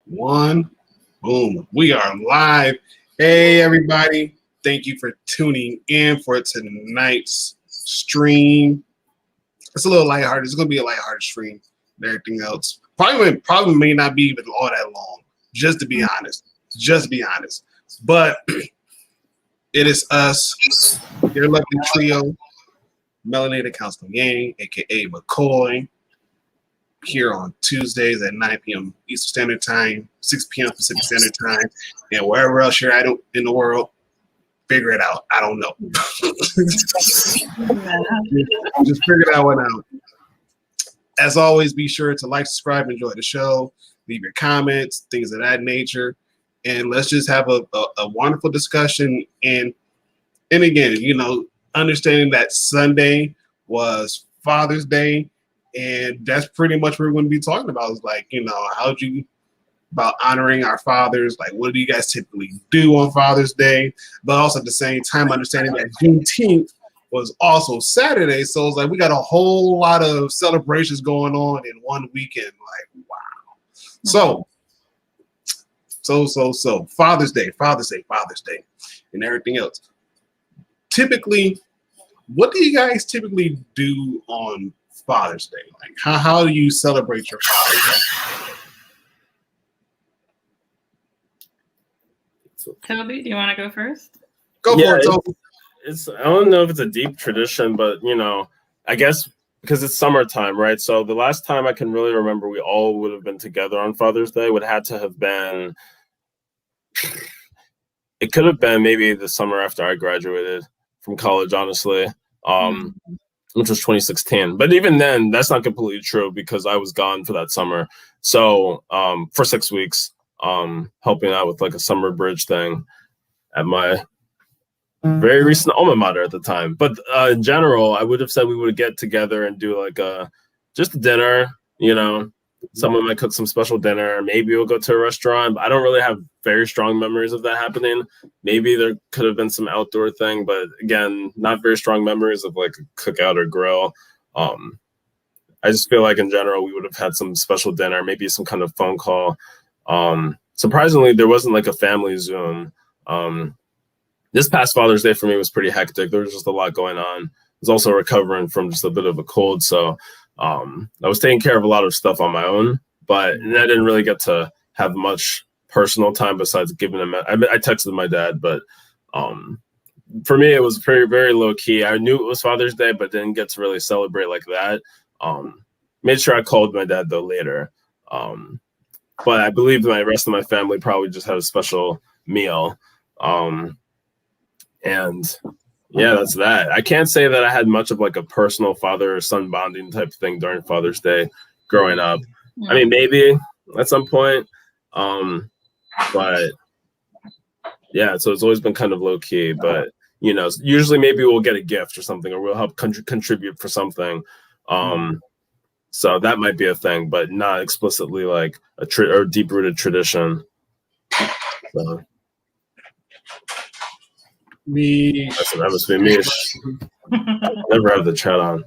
One. Boom. We are live. Hey, everybody. Thank you for tuning in for tonight's stream. It's a little lighthearted. It's going to be a lighthearted stream and everything else. Probably may not be even all that long, just to be honest. But it is us, your lovely trio, Melanated Counselor Yang, a.k.a. McCoy, here on Tuesdays at 9 p.m. Eastern Standard Time, 6 p.m. Pacific Standard Time, and wherever else you're at in the world, figure it out. I don't know. Just figure that one out. As always, be sure to like, subscribe, enjoy the show, leave your comments, things of that nature, and let's just have a wonderful discussion. And again, understanding that Sunday was Father's Day, and that's pretty much what we're going to be talking about. Is like, about honoring our fathers. Like, what do you guys typically do on Father's Day? But also at the same time, understanding that Juneteenth was also Saturday. So it's like we got a whole lot of celebrations going on in one weekend. Like, wow. So Father's Day, and everything else. Typically, what do you guys typically do on Father's Day? Like, how do you celebrate your Father's Day? Toby, do you want to go first? Go for it, Toby. I don't know if it's a deep tradition, but I guess because it's summertime, right? So the last time I can really remember we all would have been together on Father's Day would have to have been. It could have been maybe the summer after I graduated from college, honestly, which was 2016. But even then, that's not completely true because I was gone for that summer. So for 6 weeks, helping out with like a summer bridge thing at my very recent alma mater at the time. But in general, I would have said we would get together and do like just a dinner, Someone might cook some special dinner. Maybe we'll go to a restaurant. But I don't really have very strong memories of that happening. Maybe there could have been some outdoor thing, but again, not very strong memories of like a cookout or grill. I just feel like in general, we would have had some special dinner, maybe some kind of phone call. Surprisingly, there wasn't like a family Zoom. This past Father's Day for me was pretty hectic. There was just a lot going on. I was also recovering from just a bit of a cold. So I was taking care of a lot of stuff on my own, but I didn't really get to have much personal time besides giving him. I texted my dad, but for me, it was very, very low key. I knew it was Father's Day, but didn't get to really celebrate like that. Made sure I called my dad though later. But I believe the rest of my family probably just had a special meal. And yeah, that's that. I can't say that I had much of like a personal father or son bonding type thing during Father's Day growing up. I mean, maybe at some point. But yeah, so it's always been kind of low key, but usually maybe we'll get a gift or something, or we'll help contribute for something. So that might be a thing, but not explicitly like a deep rooted tradition. So. That must be me. I never have the chat on.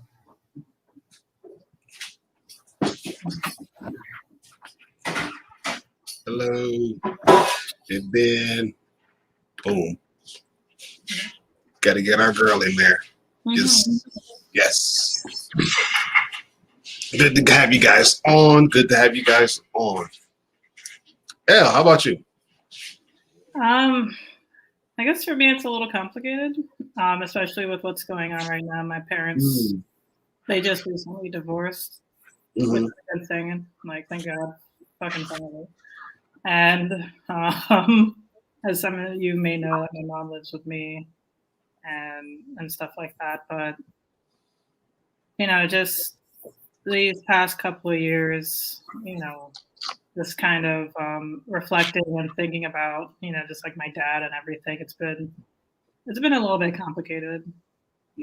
Hello. And then, boom. Got to get our girl in there. Yes. Good to have you guys on. Elle, how about you? I guess for me, it's a little complicated, especially with what's going on right now. My parents, they just recently divorced, which is a good thing. Like, thank God, fucking family. And as some of you may know, my mom lives with me and stuff like that. But, just these past couple of years, just kind of reflecting and thinking about, just like my dad and everything. It's been a little bit complicated.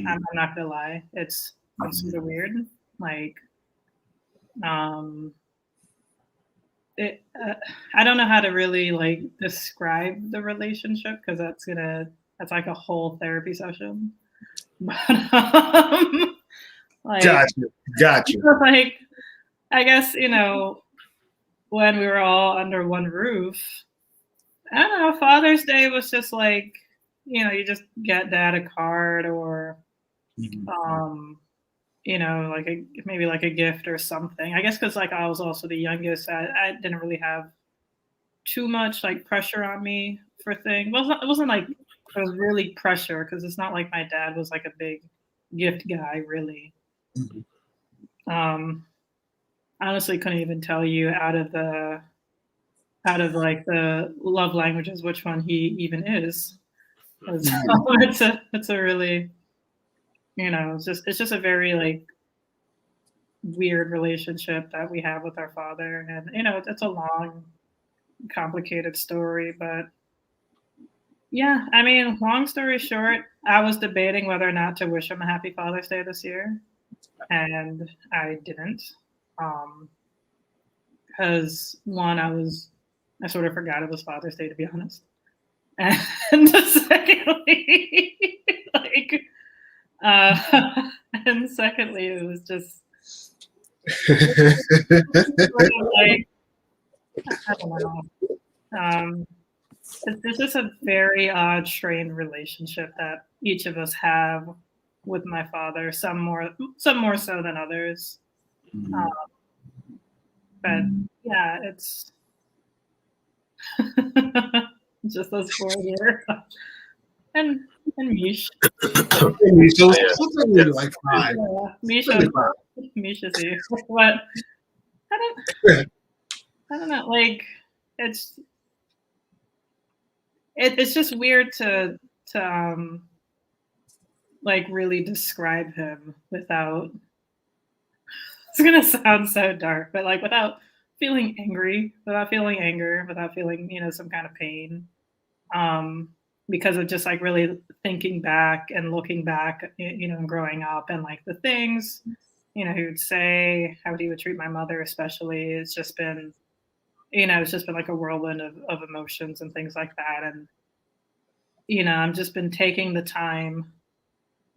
I'm not gonna lie. It's sort of weird. Like, I don't know how to really like describe the relationship because that's like a whole therapy session. But like, Gotcha. Like, I guess when we were all under one roof, I don't know, Father's Day was just like, you just get dad a card or, like maybe like a gift or something. I guess because like I was also the youngest, I didn't really have too much like pressure on me for things. It wasn't like it was really pressure because it's not like my dad was like a big gift guy, really. Honestly, couldn't even tell you out of like the love languages which one he even is. It's a really, it's just a very like weird relationship that we have with our father, and it's a long, complicated story, but yeah, I mean, long story short, I was debating whether or not to wish him a happy Father's Day this year, and I didn't, because one, I sort of forgot it was Father's Day, to be honest, and secondly, like, and secondly, it was just like, I don't know. It's just a very odd, strained relationship that each of us have with my father. Some more so than others. But yeah, it's just those four here, and Mish. Like five. Misha's here, but I don't know. Like it's just weird to like really describe him without. It's gonna sound so dark, but like without feeling angry, without feeling anger, without feeling some kind of pain, because of just like really thinking back and looking back, and growing up and like the things he would say, how he would treat my mother, especially. It's just been like a whirlwind of emotions and things like that. And, I've just been taking the time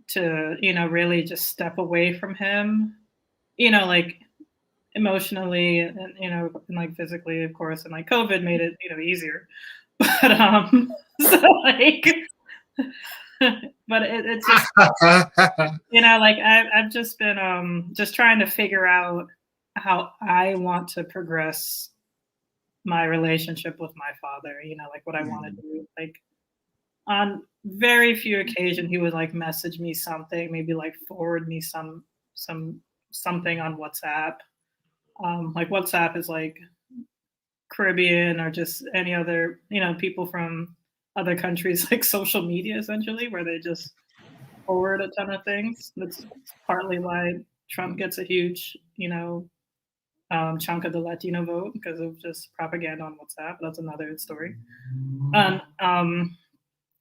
to, really just step away from him, like emotionally and, and like physically, of course. And like COVID made it, easier. But, so like, but it's just, like I've just been just trying to figure out how I want to progress my relationship with my father, like what I want to do. Like on very few occasions he would like message me something, maybe like forward me something on WhatsApp. Like WhatsApp is like Caribbean or just any other, people from other countries, like social media essentially, where they just forward a ton of things. That's partly why Trump gets a huge, chunk of the Latino vote because of just propaganda on WhatsApp. That's another story. And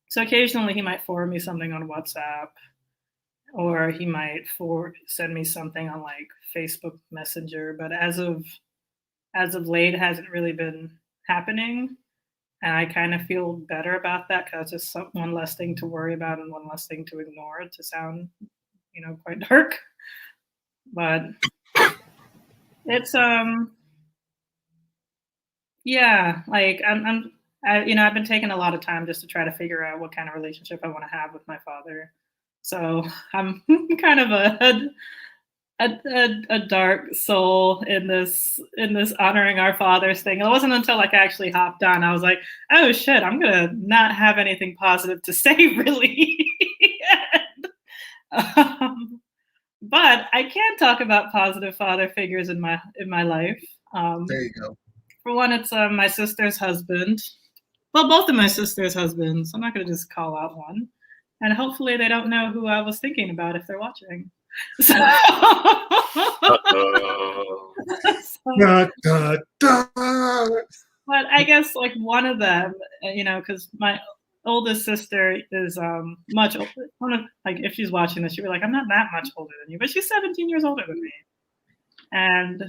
so occasionally he might forward me something on WhatsApp, or he might send me something on like Facebook Messenger. But as of late, it hasn't really been happening, and I kind of feel better about that because it's just one less thing to worry about and one less thing to ignore. To sound, quite dark, but it's yeah, like I've been taking a lot of time just to try to figure out what kind of relationship I want to have with my father. So I'm kind of a dark soul in this honoring our fathers thing. It wasn't until like I actually hopped on, I was like, oh shit, I'm gonna not have anything positive to say really. But I can talk about positive father figures in my life. There you go. For one, it's my sister's husband. Well, both of my sister's husbands. I'm not going to just call out one. And hopefully they don't know who I was thinking about if they're watching. So, but I guess like one of them, because my oldest sister is much older. Like if she's watching this, she'd be like, I'm not that much older than you, but she's 17 years older than me. And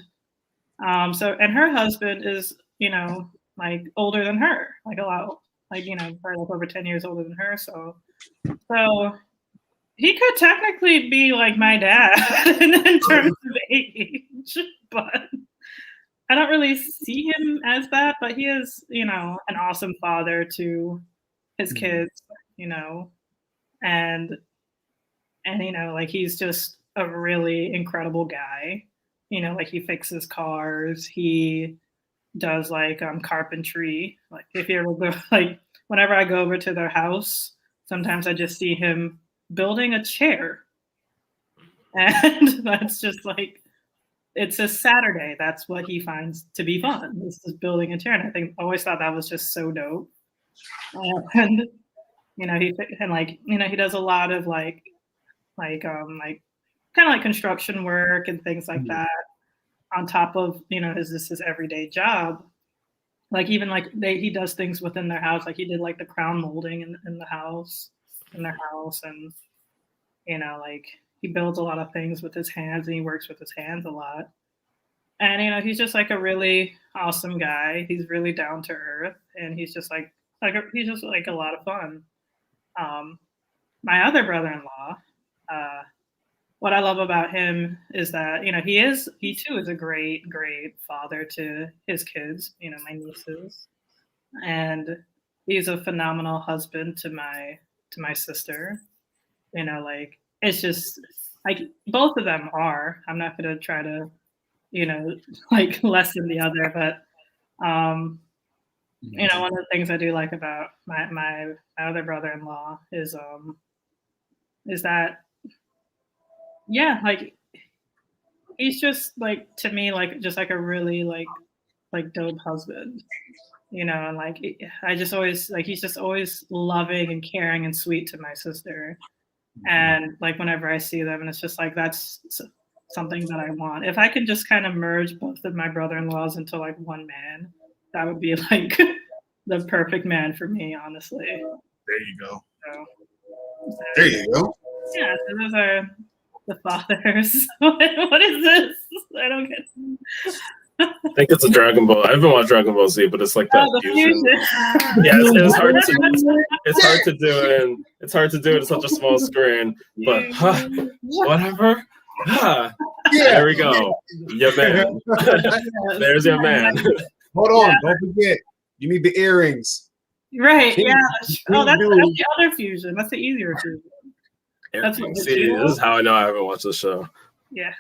and her husband is, like older than her, like a lot, like, probably like over 10 years older than her. So he could technically be like my dad in terms of age, but I don't really see him as that, but he is, an awesome father to his kids, and like he's just a really incredible guy. Like he fixes cars, he does like carpentry. Like if you ever go, like whenever I go over to their house, sometimes I just see him building a chair, and that's just like, it's a Saturday. That's what he finds to be fun. This is building a chair, and I always thought that was just so dope. And he does a lot of like kind of like construction work and things like that on top of his everyday job. Like even like he does things within their house. Like he did like the crown molding in their house, and like he builds a lot of things with his hands, and he works with his hands a lot. And he's just like a really awesome guy. He's really down to earth, and he's just like he's just like a lot of fun. My other brother-in-law, what I love about him is that he too is a great father to his kids, my nieces, and he's a phenomenal husband to my sister. Like it's just like both of them are. I'm not gonna try to like lessen the other, but one of the things I do like about my other brother-in-law is that like he's just like, to me, like just like a really like dope husband, and like I just always like he's just always loving and caring and sweet to my sister. And like whenever I see them, and it's just like that's something that I want. If I could just kind of merge both of my brother-in-laws into like one man, that would be like the perfect man for me, honestly. There you go. So, there you go. Yeah, so those are the fathers. What is this? I don't get it. I think it's a Dragon Ball. I haven't watched Dragon Ball Z, but it's like that fusion. Yeah, it's hard to do, and it's hard to do it in such a small screen. But whatever. Yeah. There we go. Your man. There's your man. Hold on, don't forget. You need the earrings. Right. Yeah. Oh, that's the other fusion. That's the easier fusion. See, this is how I know I haven't watched the show. Yeah.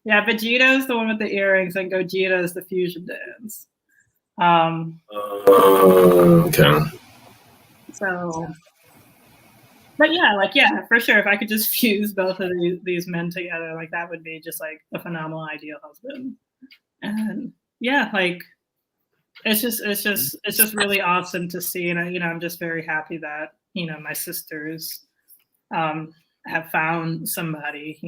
Yeah, Vegeto's the one with the earrings, and Gogeta is the fusion dance. Okay. So, but yeah, for sure. If I could just fuse both of these men together, like that would be just like a phenomenal ideal husband. And yeah, like it's just really awesome to see, and I'm just very happy that my sisters have found somebody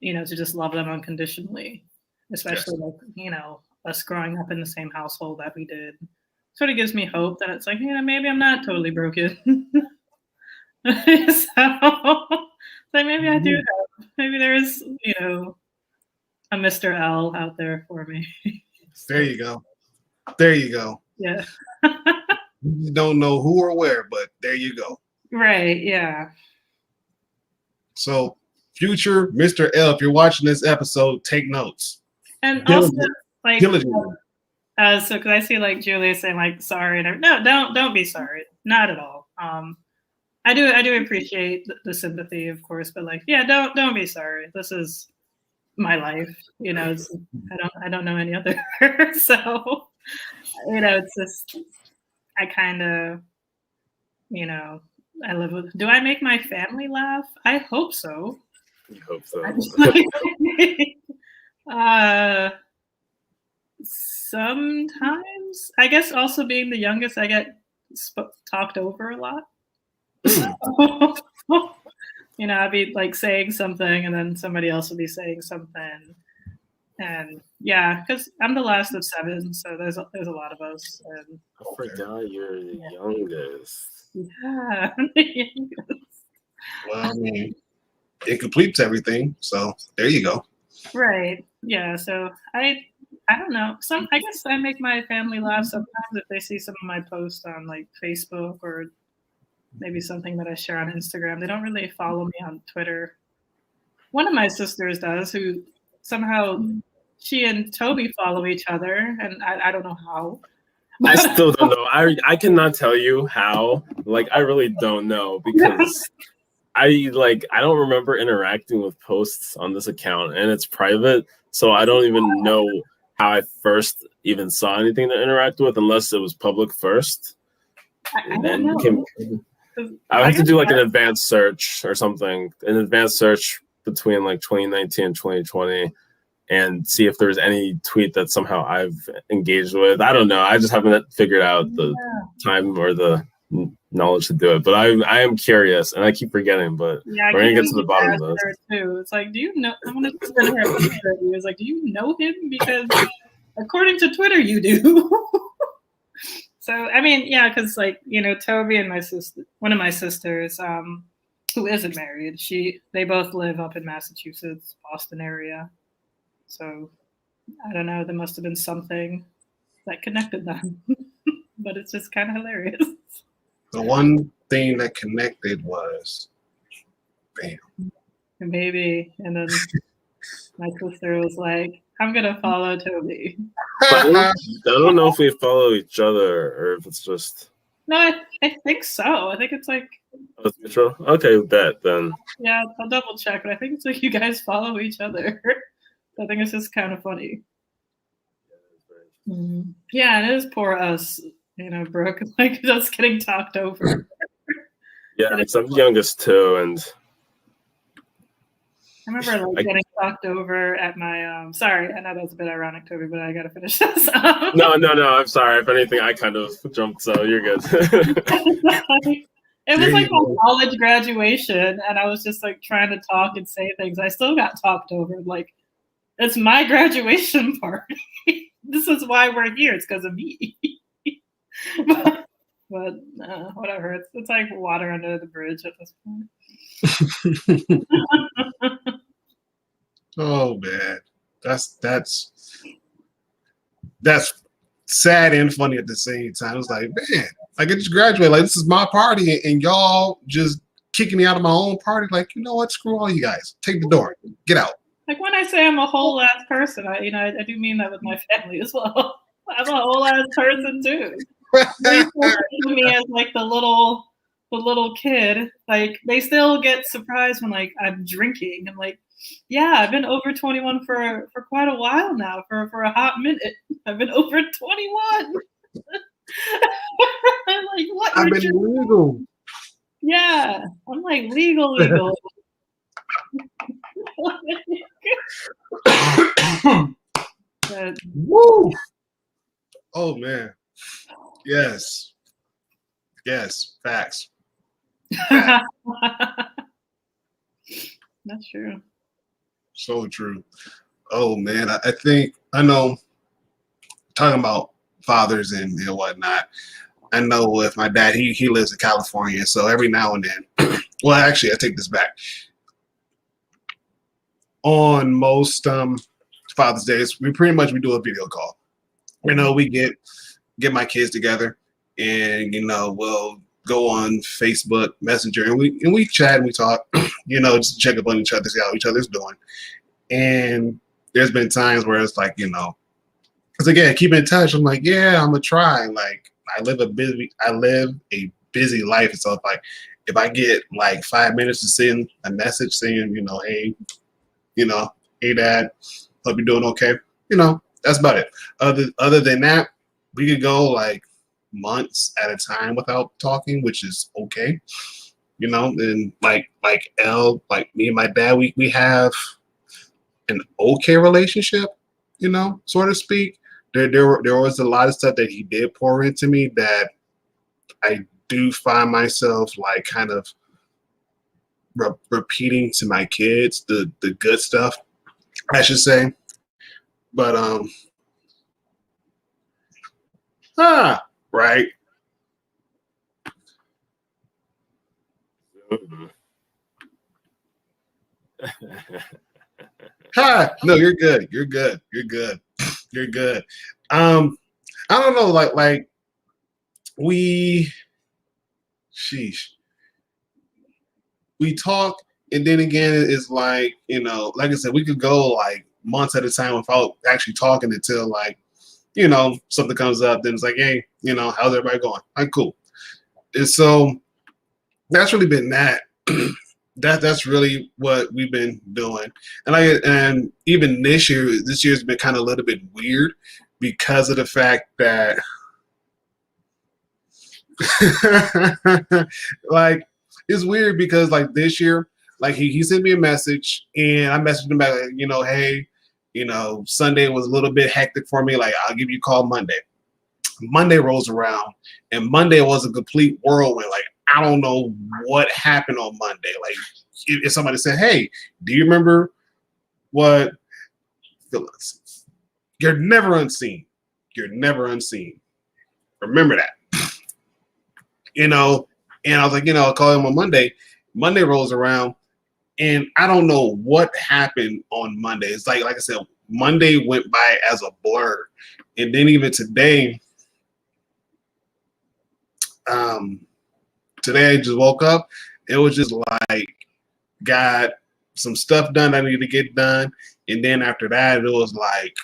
to just love them unconditionally, especially like us growing up in the same household that we did. Sort of gives me hope that it's like maybe I'm not totally broken. So maybe I do have, maybe there's a Mr. L out there for me. There you go. There you go. Yeah. You don't know who or where, but there you go. Right. Yeah. So, future Mr. L, if you're watching this episode, take notes. And also, like, so because I see like Julia saying like sorry, and no, don't be sorry, not at all. I do appreciate the sympathy, of course, but like, yeah, don't be sorry. This is my life, I don't know any other. So, it's just I kind of, I live with. Do I make my family laugh? I hope so. I hope so. Sometimes, I guess, also being the youngest, I get talked over a lot. I'd be like saying something, and then somebody else would be saying something, and yeah, because I'm the last of 7, so there's a lot of us. And I forgot you're the youngest. Yeah, I'm the youngest. Well, I mean, it completes everything, so there you go. Right. Yeah. So I don't know. I guess I make my family laugh sometimes if they see some of my posts on like Facebook or maybe something that I share on Instagram. They don't really follow me on Twitter. One of my sisters does, who somehow she and Toby follow each other, and I don't know how. I still don't know. I cannot tell you how. Like, I really don't know because I don't remember interacting with posts on this account, and it's private, so I don't even know how I first even saw anything to interact with unless it was public first. I don't know. I would have to do like an advanced search or something, an advanced search between like 2019 and 2020, and see if there's any tweet that somehow I've engaged with. I don't know. I just haven't figured out the time or the knowledge to do it. But I am curious, and I keep forgetting. But we're gonna get to the bottom of this. Too. It's like, do you know? I'm gonna send her a picture of you. It's like, do you know him? Because according to Twitter, you do. So I mean, yeah, because like, you know, Toby and my sister, one of my sisters, who isn't married, they both live up in Massachusetts, Boston area. So I don't know, there must have been something that connected them. But it's just kind of hilarious. The one thing that connected was bam. Maybe. And then my sister was like, I'm gonna follow Toby. I don't know if we follow each other or if it's just. No, I think so. I think it's like. Oh, it's mutual? Okay, bet then. Yeah, I'll double check, but I think it's like you guys follow each other. I think it's just kind of funny. Yeah, and it is poor us, you know, Brooke, like just getting talked over. Yeah, I'm the youngest too, and. I remember like getting talked over at my sorry, I know that was a bit ironic, Toby, but I gotta finish this. No, I'm sorry. If anything, I kind of jumped, so you're good. It was like my college graduation, and I was just like trying to talk and say things. I still got talked over. Like, it's my graduation party. This is why we're here. It's because of me. but whatever. It's like water under the bridge at this point. Oh man, that's sad and funny at the same time. It's like, man, like I just graduated. Like, this is my party, and y'all just kicking me out of my own party. Like, you know what? Screw all you guys. Take the door. Get out. Like, when I say I'm a whole ass person, I do mean that with my family as well. I'm a whole ass person too. They still think of me as like the little kid. Like, they still get surprised when like I'm drinking. I'm like, yeah, I've been over 21 for quite a while now. For a hot minute, I've been over 21. I'm like, what? I've been legal. Yeah, I'm like legal. But, woo! Oh man, yes, facts. That's true. So true. Oh man, I think I know. Talking about fathers and whatnot. I know with my dad, he lives in California, so every now and then. Well, actually, I take this back. On most Father's Days, we do a video call. You know, we get my kids together, and you know, we'll go on Facebook Messenger, and we chat and we talk. You know, just check up on each other, see how each other's doing. And there's been times where it's like, you know, it's like, yeah, keep in touch. I'm like, yeah, I'm gonna try. Like, I live a busy life, and so if I get like 5 minutes to send a message saying, you know, hey, Dad, hope you're doing okay. You know, that's about it. Other than that, we could go like months at a time without talking, which is okay. You know, and like me and my dad, we have an okay relationship, you know, so to speak. There was a lot of stuff that he did pour into me that I do find myself like kind of repeating to my kids, the good stuff, I should say. But right. No, you're good. You're good. I don't know, like we talk, and then again, it's like, you know, like I said, we could go like months at a time without actually talking until like, something comes up. Then it's like, hey, how's everybody going? Like, cool. And so that's really been that. That's really what we've been doing. And even this year's been kind of a little bit weird because of the fact that like it's weird because like this year, like he sent me a message and I messaged him back, like, hey, Sunday was a little bit hectic for me. Like, I'll give you a call Monday. Monday rolls around and Monday was a complete whirlwind. Like, I don't know what happened on Monday. Like, if somebody said, hey, do you remember what Phyllis? You're never unseen. You're never unseen. Remember that. And I was like, I'll call him on Monday. Monday rolls around and I don't know what happened on Monday. It's like I said, Monday went by as a blur. And then even today, today I just woke up. It was just like, got some stuff done I needed to get done. And then after that, it was like,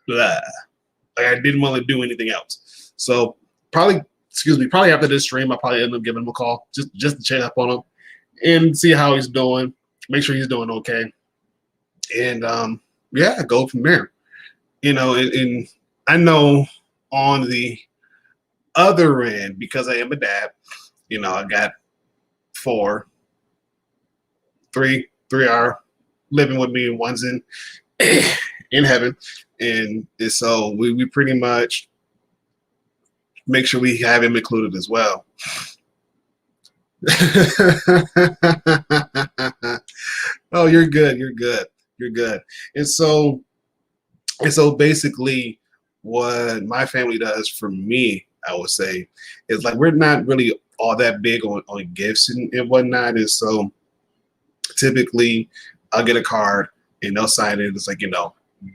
blah. Like I didn't want to do anything else. So probably after this stream, I'll probably end up giving him a call just to check up on him and see how he's doing, make sure he's doing okay. And go from there. And I know on the other end, because I am a dad, I got three are living with me and one's in heaven. And so we pretty much make sure we have him included as well. Oh, you're good. And so basically what my family does for me, I would say, is like we're not really all that big on gifts and whatnot. And so typically I'll get a card and they'll sign it. It's like,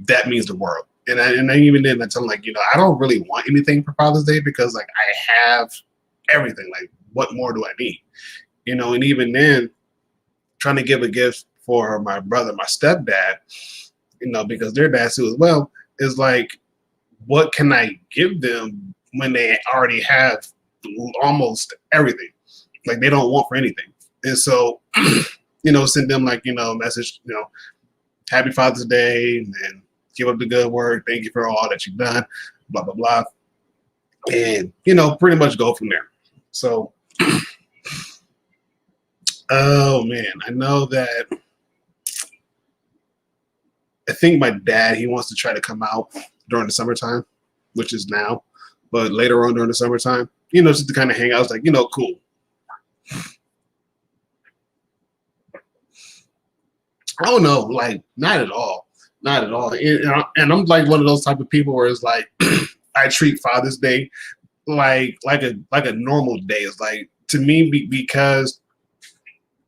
that means the world. And I even then I tell them, like, I don't really want anything for Father's Day because like I have everything. Like, what more do I need? And even then, trying to give a gift for my brother, my stepdad, because they're dads too as well, is like, what can I give them when they already have almost everything? Like, they don't want for anything. And so, send them like, a message, happy Father's Day, and keep up the good work. Thank you for all that you've done, blah, blah, blah. And, pretty much go from there. So, oh man, I know that I think my dad, he wants to try to come out during the summertime, which is now, but later on during the summertime, just to kind of hang out. I was like, cool. I don't know, like, not at all. And I'm like one of those type of people where it's like, I treat Father's Day like a normal day. It's like, to me, because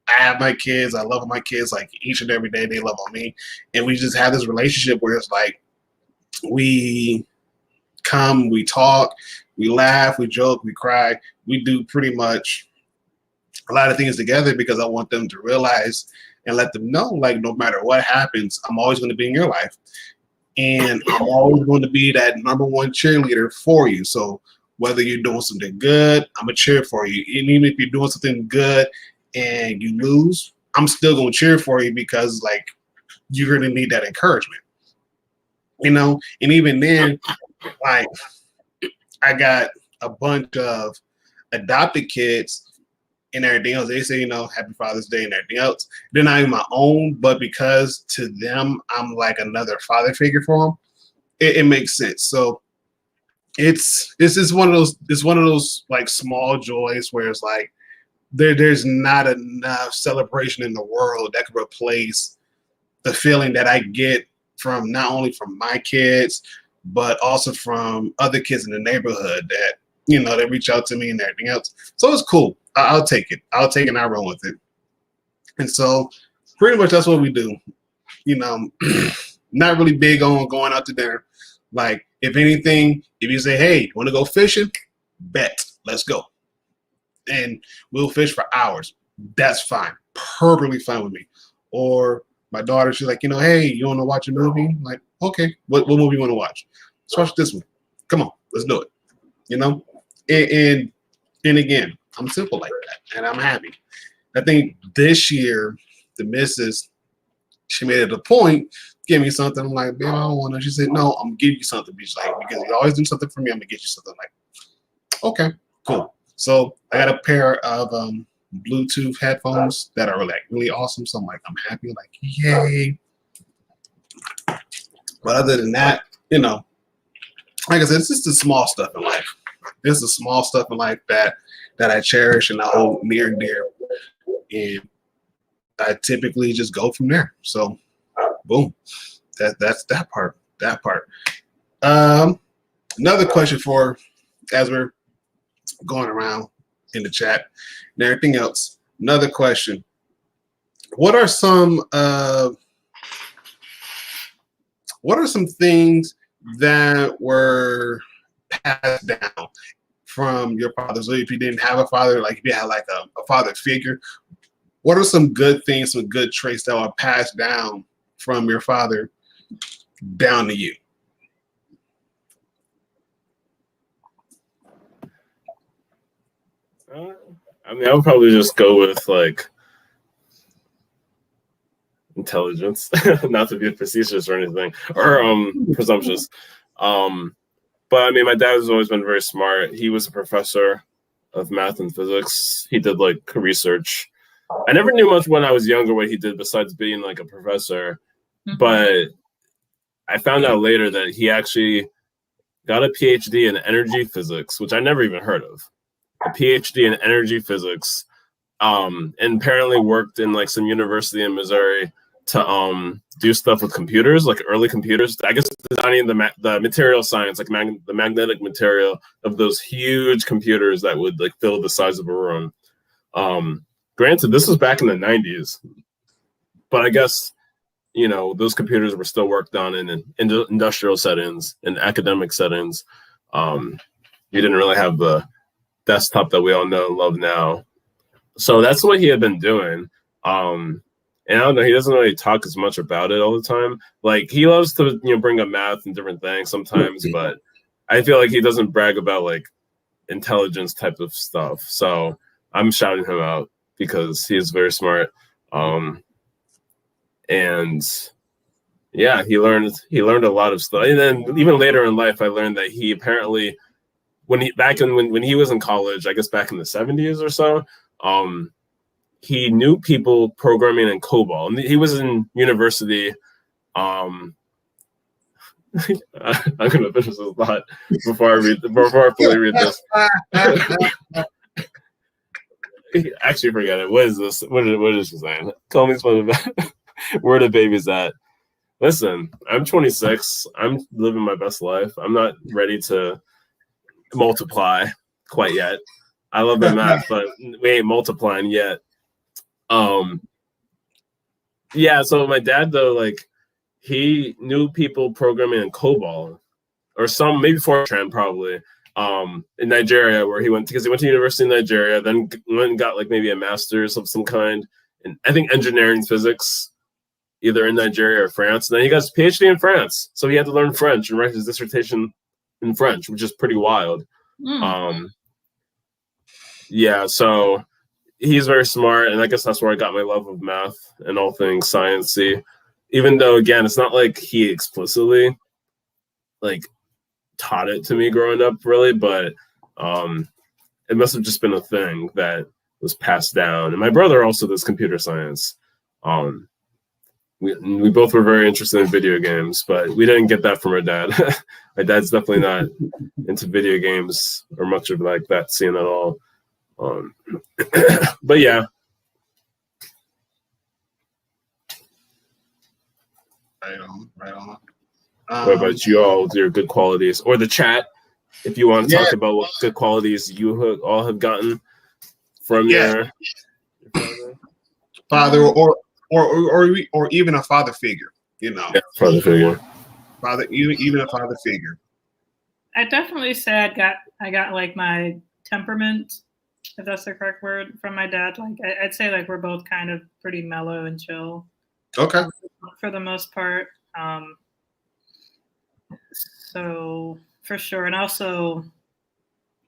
I have my kids, I love my kids, like each and every day they love on me. And we just have this relationship where it's like, we come, we talk, we laugh, we joke, we cry. We do pretty much a lot of things together because I want them to realize and let them know, like, no matter what happens, I'm always going to be in your life. And I'm always going to be that number one cheerleader for you. So whether you're doing something good, I'm going to cheer for you. And even if you're doing something good and you lose, I'm still going to cheer for you because, like, you're going to need that encouragement. And even then, like, I got a bunch of adopted kids and everything else. They say, happy Father's Day and everything else. They're not even my own, but because to them, I'm like another father figure for them, it makes sense. So it's just one of those like small joys where it's like there's not enough celebration in the world that could replace the feeling that I get from not only from my kids, but also from other kids in the neighborhood that, they reach out to me and everything else. So it's cool. I'll take it. And I'll run with it. And so pretty much that's what we do. Not really big on going out to dinner. Like, if anything, if you say, hey, you want to go fishing? Bet. Let's go. And we'll fish for hours. That's fine. Perfectly fine with me. Or My daughter, she's like, hey, you want to watch a movie? I'm like, okay, what movie you want to watch? Let's watch this one. Come on, let's do it. And again, I'm simple like that, and I'm happy. I think this year, the missus, she made it a point, give me something. I'm like, babe, I don't want to. She said, no, I'm gonna give you something. She's like, because you always do something for me, I'm gonna get you something. I'm like, okay, cool. So I got a pair of Bluetooth headphones that are like really awesome. So I'm like, I'm happy, like, yay. But other than that, like I said, it's just the small stuff in life. It's the small stuff in life that I cherish and I hold near and dear. And I typically just go from there. So boom. That's that part. That part. Another question for as we're going around in the chat and everything else. Another question. What are some things that were passed down from your father? So if you didn't have a father, like if you had like a father figure, what are some good things, some good traits that were passed down from your father down to you? I would probably just go with like intelligence, not to be facetious or anything, or presumptuous. But my dad has always been very smart. He was a professor of math and physics. He did like research. I never knew much when I was younger what he did besides being like a professor, but I found out later that he actually got a PhD in energy physics, which I never even heard of. A PhD in energy physics, and apparently worked in like some university in Missouri to do stuff with computers, like early computers. I guess designing the material science, like the magnetic material of those huge computers that would like fill the size of a room. Granted, this was back in the 90s, but I guess those computers were still worked on in industrial settings and academic settings. You didn't really have the desktop that we all know and love now. So that's what he had been doing. And I don't know, he doesn't really talk as much about it all the time. Like he loves to, bring up math and different things sometimes, but I feel like he doesn't brag about like intelligence type of stuff. So I'm shouting him out because he is very smart. And yeah, he learned a lot of stuff. And then even later in life, I learned that he apparently when he was in college, I guess back in the 70s or so, he knew people programming in COBOL. And he was in university. I'm gonna finish this thought before I fully read this. Actually, forget it. What is this? What is she saying? Call me something about where the baby's at. Listen, I'm 26. I'm living my best life. I'm not ready to multiply quite yet. I love the math, but we ain't multiplying yet. Yeah, so my dad though, like he knew people programming in COBOL or some maybe Fortran probably in Nigeria where he went to university in Nigeria, then went and got like maybe a master's of some kind in I think engineering physics, either in Nigeria or France. And then he got his PhD in France. So he had to learn French and write his dissertation in French, which is pretty wild. Yeah, so he's very smart, and I guess that's where I got my love of math and all things sciencey. Even though, again, it's not like he explicitly like taught it to me growing up, really, but it must have just been a thing that was passed down. And my brother also does computer science. We both were very interested in video games, but we didn't get that from our dad. My dad's definitely not into video games or much of like that scene at all. But yeah. Right on. What about you all, your good qualities, or the chat, if you want to talk about what good qualities you all have gotten from your father or even a father figure, father figure. Even a father figure. I definitely say I got like my temperament, if that's the correct word, from my dad. Like I'd say like we're both kind of pretty mellow and chill. Okay. For the most part. So for sure. And also,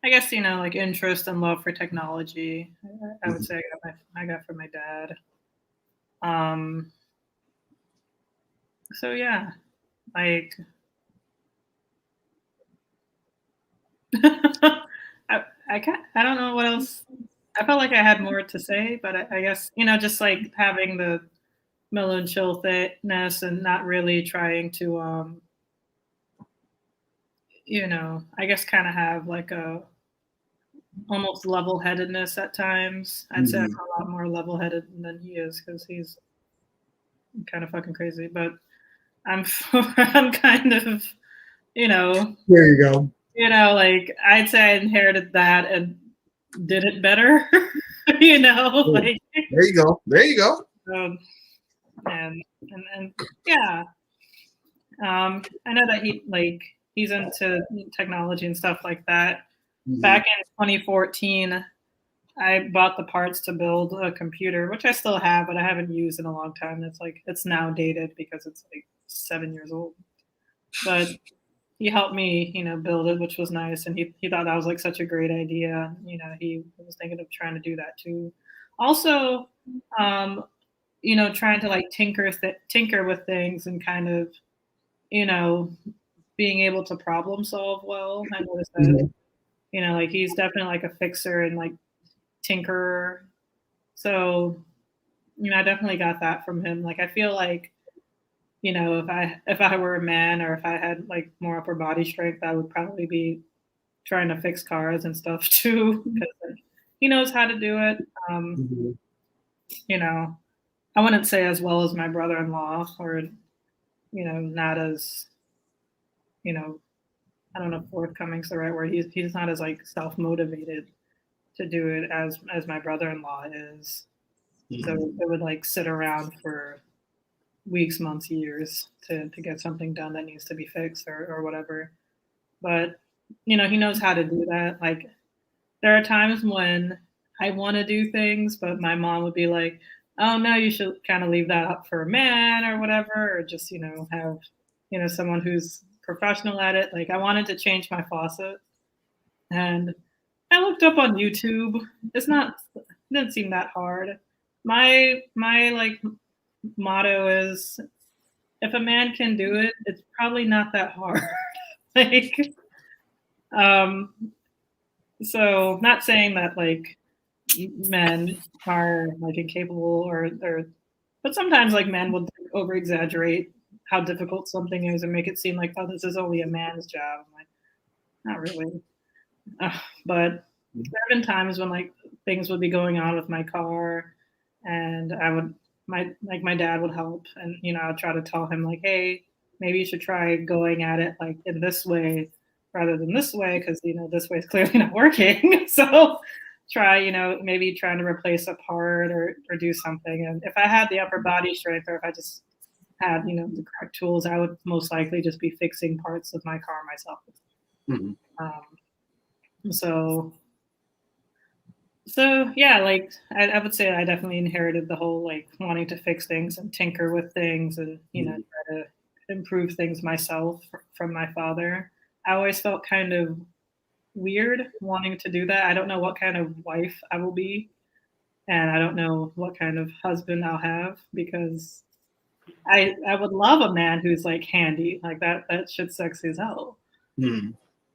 I guess, like interest and love for technology. I would say I got from my dad. So yeah, like I don't know what else. I felt like I had more to say, but I guess, just like having the mellow and chill ness and not really trying to, I guess kind of have like a almost level-headedness at times. I'd say I'm a lot more level-headed than he is because he's kind of fucking crazy. But I'm kind of, There you go. Like I'd say I inherited that and did it better. Like there you go. There you go. And yeah. I know that he's into technology and stuff like that. Back in 2014, I bought the parts to build a computer, which I still have, but I haven't used in a long time. It's now dated because it's like 7 years old. But he helped me, build it, which was nice. And he thought that was like such a great idea. He was thinking of trying to do that too. Also, trying to like tinker with things and kind of, being able to problem solve well. I noticed that, like he's definitely like a fixer and like tinkerer. So, I definitely got that from him. Like I feel like, if I were a man or if I had like more upper body strength, I would probably be trying to fix cars and stuff too, because like, he knows how to do it. I wouldn't say as well as my brother-in-law, or not as, I don't know if forthcoming is the right word. He's not as like self-motivated to do it as my brother-in-law is. So it would like sit around for weeks, months, years to get something done that needs to be fixed or whatever. But he knows how to do that. Like there are times when I want to do things, but my mom would be like, oh no, you should kind of leave that up for a man or whatever, or just have someone who's professional at it. Like I wanted to change my faucet, and I looked up on YouTube. It didn't seem that hard. My like motto is, if a man can do it, it's probably not that hard. Like, so not saying that like men are like incapable or but sometimes like men will over exaggerate how difficult something is and make it seem like, oh, this is only a man's job. I'm like, not really. But there have been times when like things would be going on with my car, and my dad would help, and I'd try to tell him like, hey, maybe you should try going at it like in this way rather than this way, because this way is clearly not working. So try, maybe trying to replace a part or do something. And if I had the upper body strength, or if I just had, the correct tools, I would most likely just be fixing parts of my car myself. So yeah, like I would say I definitely inherited the whole like wanting to fix things and tinker with things and, try to improve things myself from my father. I always felt kind of weird wanting to do that. I don't know what kind of wife I will be, and I don't know what kind of husband I'll have, because I would love a man who's like handy, like that shit's sexy as hell.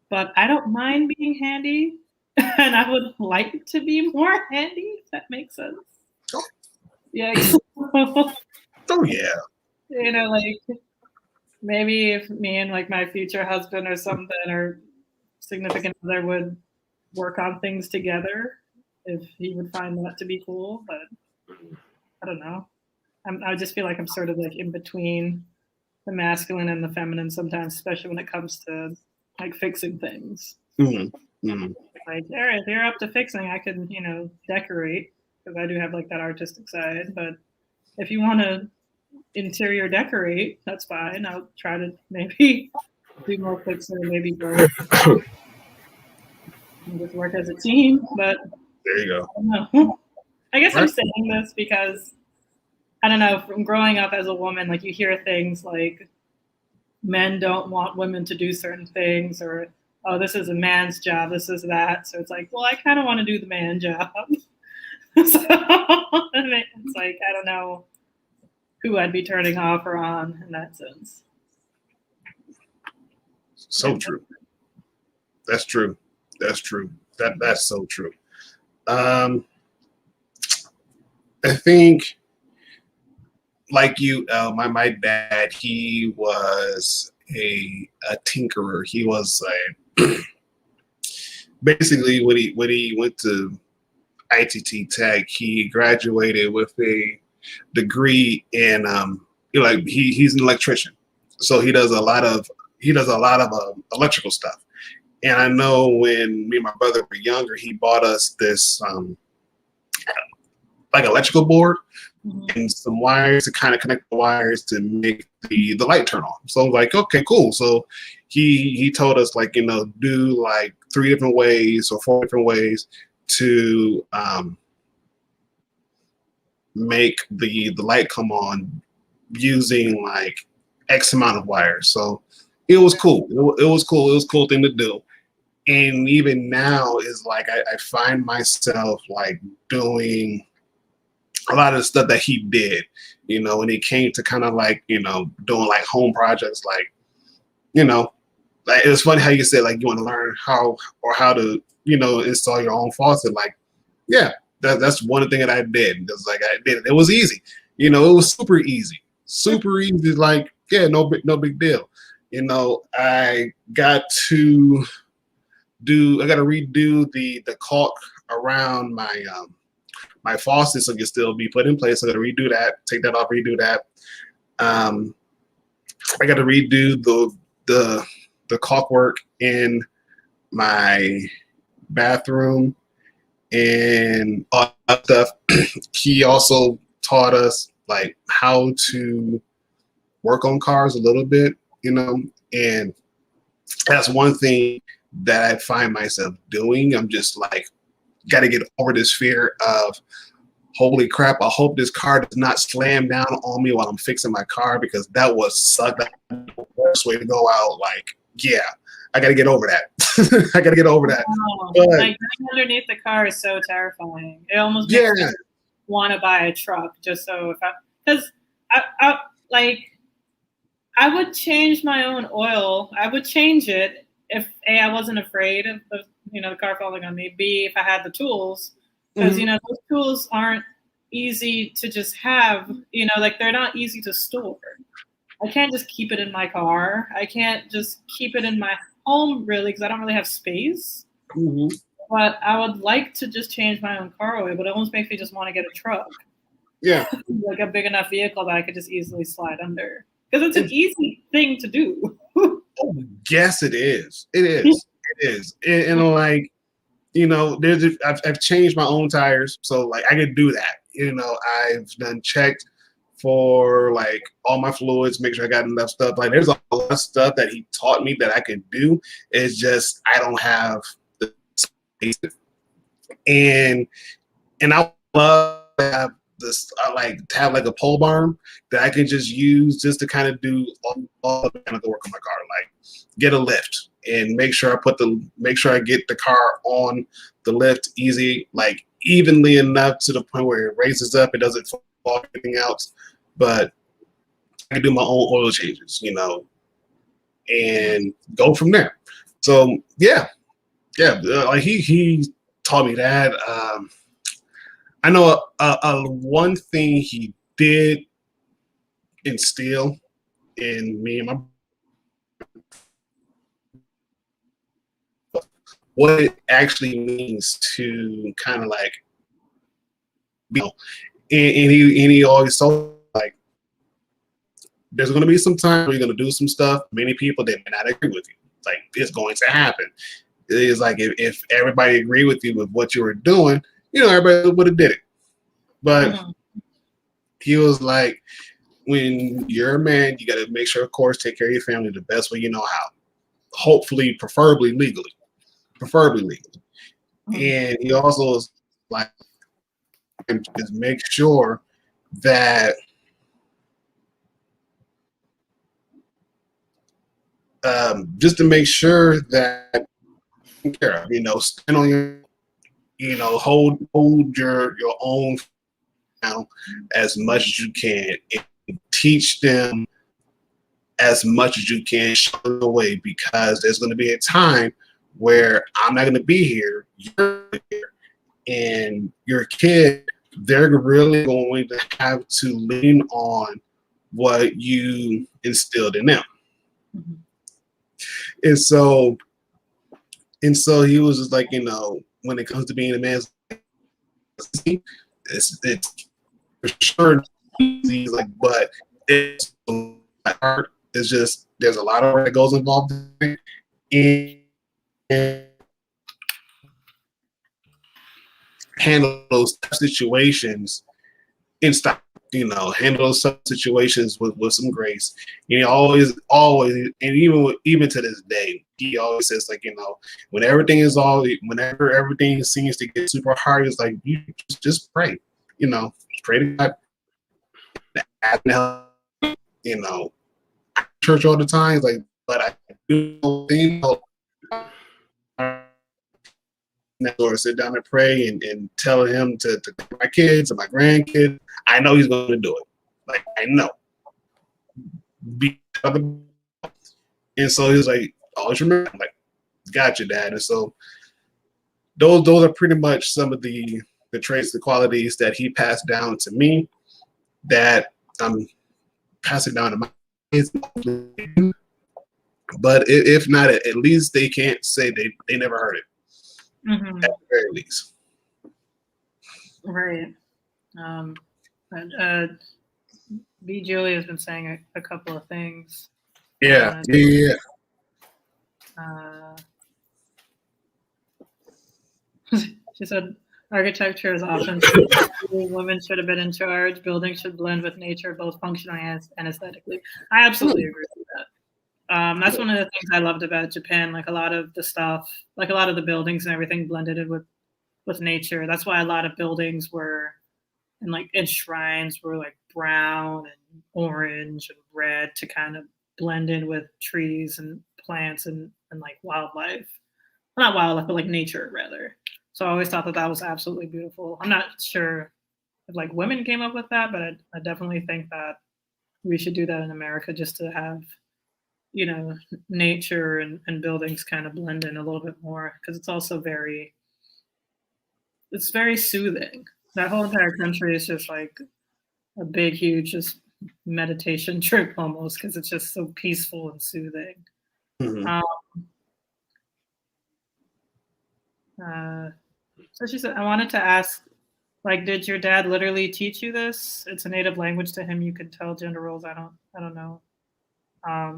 But I don't mind being handy, and I would like to be more handy, if that makes sense. Yeah. Oh yeah. Like maybe if me and like my future husband or something or significant other would work on things together, if he would find that to be cool. But I don't know. I just feel like I'm sort of like in between the masculine and the feminine sometimes, especially when it comes to like fixing things. Like, all right, if you're up to fixing, I can, decorate, because I do have like that artistic side. But if you want to interior decorate, that's fine. I'll try to maybe do more fixing, maybe work. Just work as a team. But there you go. I guess I'm saying this because I don't know, from growing up as a woman, like you hear things like men don't want women to do certain things, or oh, this is a man's job, this is that. So it's like, well, I kind of want to do the man job. So it's like, I don't know who I'd be turning off or on in that sense. So true. That's true. That's true. That's so true. I think, like you, my dad, he was a tinkerer. He was basically when he went to ITT Tech, he graduated with a degree in like he's an electrician, so he does a lot of electrical stuff. And I know when me and my brother were younger, he bought us this like electrical board and some wires to kind of connect the wires to make the light turn on. So I was like, okay, cool. So he told us, like, you know, do like 3 different ways or 4 different ways to make the light come on using like X amount of wires. So it was cool. It was cool. It was a cool thing to do. And even now is like I find myself like doing a lot of the stuff that he did, you know, when it came to kind of like, you know, doing like home projects, like, you know, like it was funny how you said like you want to learn how to, you know, install your own faucet. Like, yeah, that's one thing that I did. Because like I did it. It was easy. You know, it was super easy. Super easy. Like, yeah, no big deal. You know, I got to redo the caulk around my my faucet so it can still be put in place. So I got to redo that, take that off, redo that. I got to redo the caulk work in my bathroom and all that stuff. He also taught us like how to work on cars a little bit, you know, and that's one thing that I find myself doing. I'm just like, got to get over this fear of, holy crap, I hope this car does not slam down on me while I'm fixing my car, because that was suck. That's the worst way to go out. Like, yeah, I got to get over that. I got to get over that. Oh, but, like underneath the car is so terrifying. It almost makes me want to buy a truck just so because I like I would change my own oil. I would change it if A, I wasn't afraid of you know, the car falling on me. B, if I had the tools, because you know, those tools aren't easy to just have. You know, like they're not easy to store. I can't just keep it in my car. I can't just keep it in my home, really, because I don't really have space. But I would like to just change my own car oil, but it almost makes me just want to get a truck. Yeah. Like a big enough vehicle that I could just easily slide under. Because it's an easy thing to do. Oh, yes, it is. It is. It is. And like, you know, I've changed my own tires, so like I could do that. You know, I've done checked for like all my fluids, make sure I got enough stuff. Like there's a lot of stuff that he taught me that I could do. It's just I don't have the space. And I love to have this. I like to have like a pole barn that I can just use just to kind of do all the kind of the work on my car, like get a lift and make sure I get the car on the lift easy, like evenly enough to the point where it raises up, it doesn't fall anything else. But I can do my own oil changes, you know, and go from there. So yeah, like he taught me that. I know one thing he did instill in me and my what it actually means to kind of like, you know, and he always told like, there's going to be some time where you're going to do some stuff. Many people, they may not agree with you. Like, it's going to happen. It's like if everybody agreed with you with what you were doing, you know, everybody would have did it. But he was like, when you're a man, you got to make sure, of course, take care of your family the best way you know how. Hopefully, preferably legally. And he also was like, just make sure that just to make sure that, stand on your, hold your own now as much as you can, and teach them as much as you can, show them the way, because there's going to be a time where I'm not going to be here, you're here, and your kid, they're really going to have to lean on what you instilled in them. Mm-hmm. And so he was just like, when it comes to being a man, it's for sure easy, like, but it's hard. It's just there's a lot of work that goes involved in it, and handle those situations and stop, handle those situations with some grace. Always, and even to this day, he always says, like, whenever everything seems to get super hard, it's like, you just pray, pray to God, ask help, church all the time. It's like, but I do things, or sit down and pray and tell him to my kids and my grandkids. I know he's going to do it. Like, I know. And so he's like, always remember. I'm like, gotcha, Dad. And so those are pretty much some of the traits, the qualities that he passed down to me that I'm passing down to my kids. But if not, at least they can't say they never heard it. Mm-hmm. At the very least. Right. B. Julie has been saying a couple of things. Yeah. She said, architecture is often women should have been in charge. Buildings should blend with nature, both functionally and aesthetically. I absolutely agree with that. That's one of the things I loved about Japan. Like, a lot of the stuff, like a lot of the buildings and everything blended in with nature. That's why a lot of buildings were, and shrines were like brown and orange and red to kind of blend in with trees and plants and like wildlife. Well, not wildlife, but like nature rather. So I always thought that was absolutely beautiful. I'm not sure if like women came up with that, but I definitely think that we should do that in America, just to have, nature and buildings kind of blend in a little bit more, because it's also very soothing. That whole entire country is just like a big, huge, just meditation trip almost, because it's just so peaceful and soothing. Mm-hmm. So she said, I wanted to ask, like, did your dad literally teach you this? It's a native language to him. You could tell gender roles. I don't know. I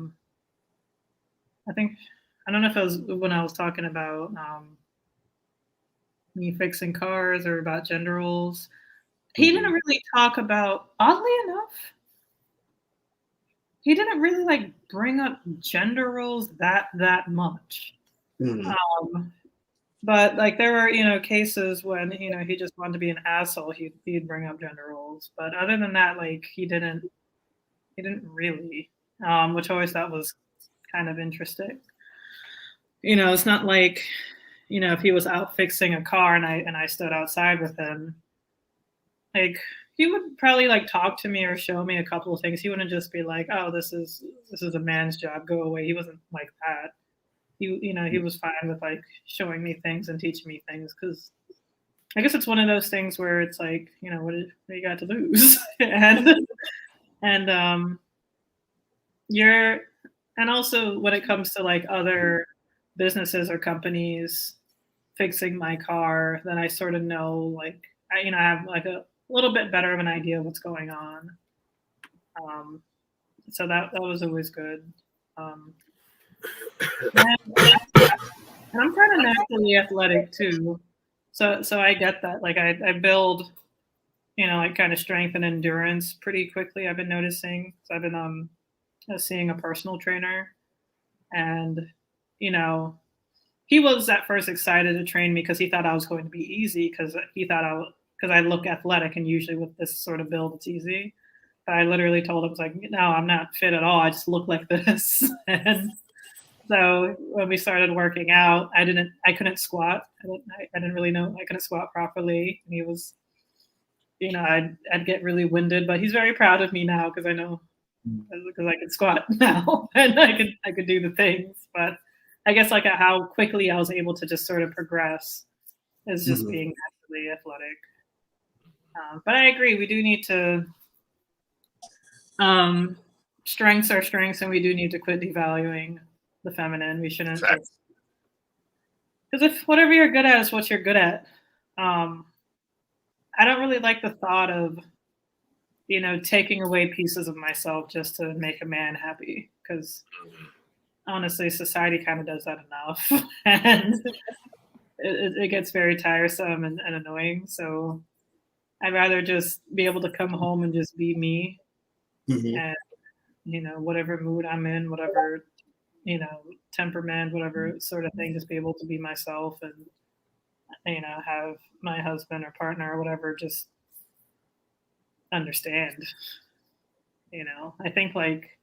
don't know if it was when I was talking about me fixing cars or about gender roles. He didn't really talk about, oddly enough, he didn't really like bring up gender roles that much. Mm-hmm. But like, there were, cases when, he just wanted to be an asshole, he'd bring up gender roles. But other than that, like, he didn't really, which I always thought was kind of interesting. It's not like, if he was out fixing a car and I stood outside with him, like, he would probably like talk to me or show me a couple of things. He wouldn't just be like, oh, this is a man's job, go away. He wasn't like that. He was fine with like showing me things and teaching me things, because I guess it's one of those things where it's like, what do you got to lose? and also when it comes to like other businesses or companies fixing my car, then I sort of know, like, I have like a little bit better of an idea of what's going on. So that was always good. And I'm kind of naturally athletic too, so I get that. Like, I build, like kind of strength and endurance pretty quickly. I've been noticing. So I've been seeing a personal trainer, and he was at first excited to train me because he thought I was going to be easy, because I look athletic, and usually with this sort of build it's easy. But I literally told him, I was like, no, I'm not fit at all. I just look like this. And So when we started working out, I couldn't squat. I didn't really know I couldn't squat properly. And he was, I'd get really winded, but he's very proud of me now because I know because I could squat now and I could do the things. But I guess like how quickly I was able to just sort of progress is just being naturally athletic. But I agree, we do need to strengths are strengths, and we do need to quit devaluing the feminine. We shouldn't, because if whatever you're good at is what you're good at, I don't really like the thought of taking away pieces of myself just to make a man happy, because honestly society kind of does that enough and it gets very tiresome and annoying. So I'd rather just be able to come home and just be me, and whatever mood I'm in, whatever temperament, whatever sort of thing, just be able to be myself and have my husband or partner or whatever just understand. I think like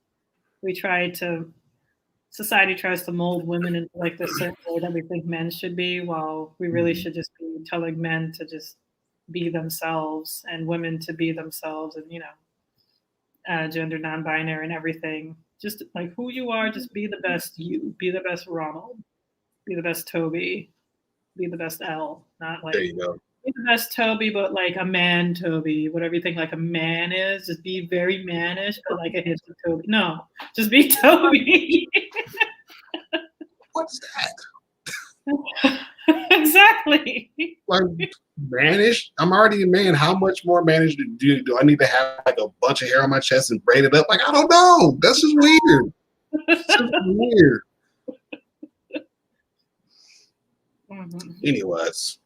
society tries to mold women into like the certain way that we think men should be, while we really should just be telling men to just be themselves and women to be themselves, and gender non-binary and everything. Just like who you are, just be the best you. Be the best Ronald. Be the best Toby. Be the best Elle. Not like there you go. Be the best Toby, but like a man Toby. Whatever you think like a man is, just be very mannish, but like a hint of Toby. No, just be Toby. What's that? Exactly. Like mannish? I'm already a man. How much more mannish do I need to have? Like a bunch of hair on my chest and braid it up? Like I don't know. That's just weird. It's just weird. Anyways,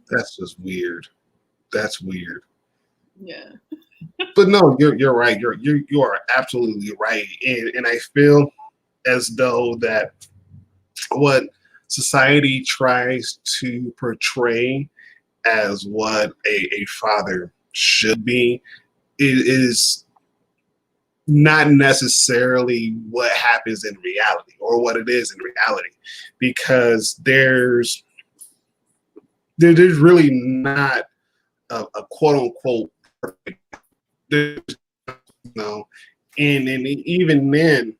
that's just weird. That's weird. Yeah. But no, you're right. You are absolutely right. And I feel as though that what society tries to portray as what a father should be is not necessarily what happens in reality or what it is in reality, because there's really not a quote unquote perfect, and even then,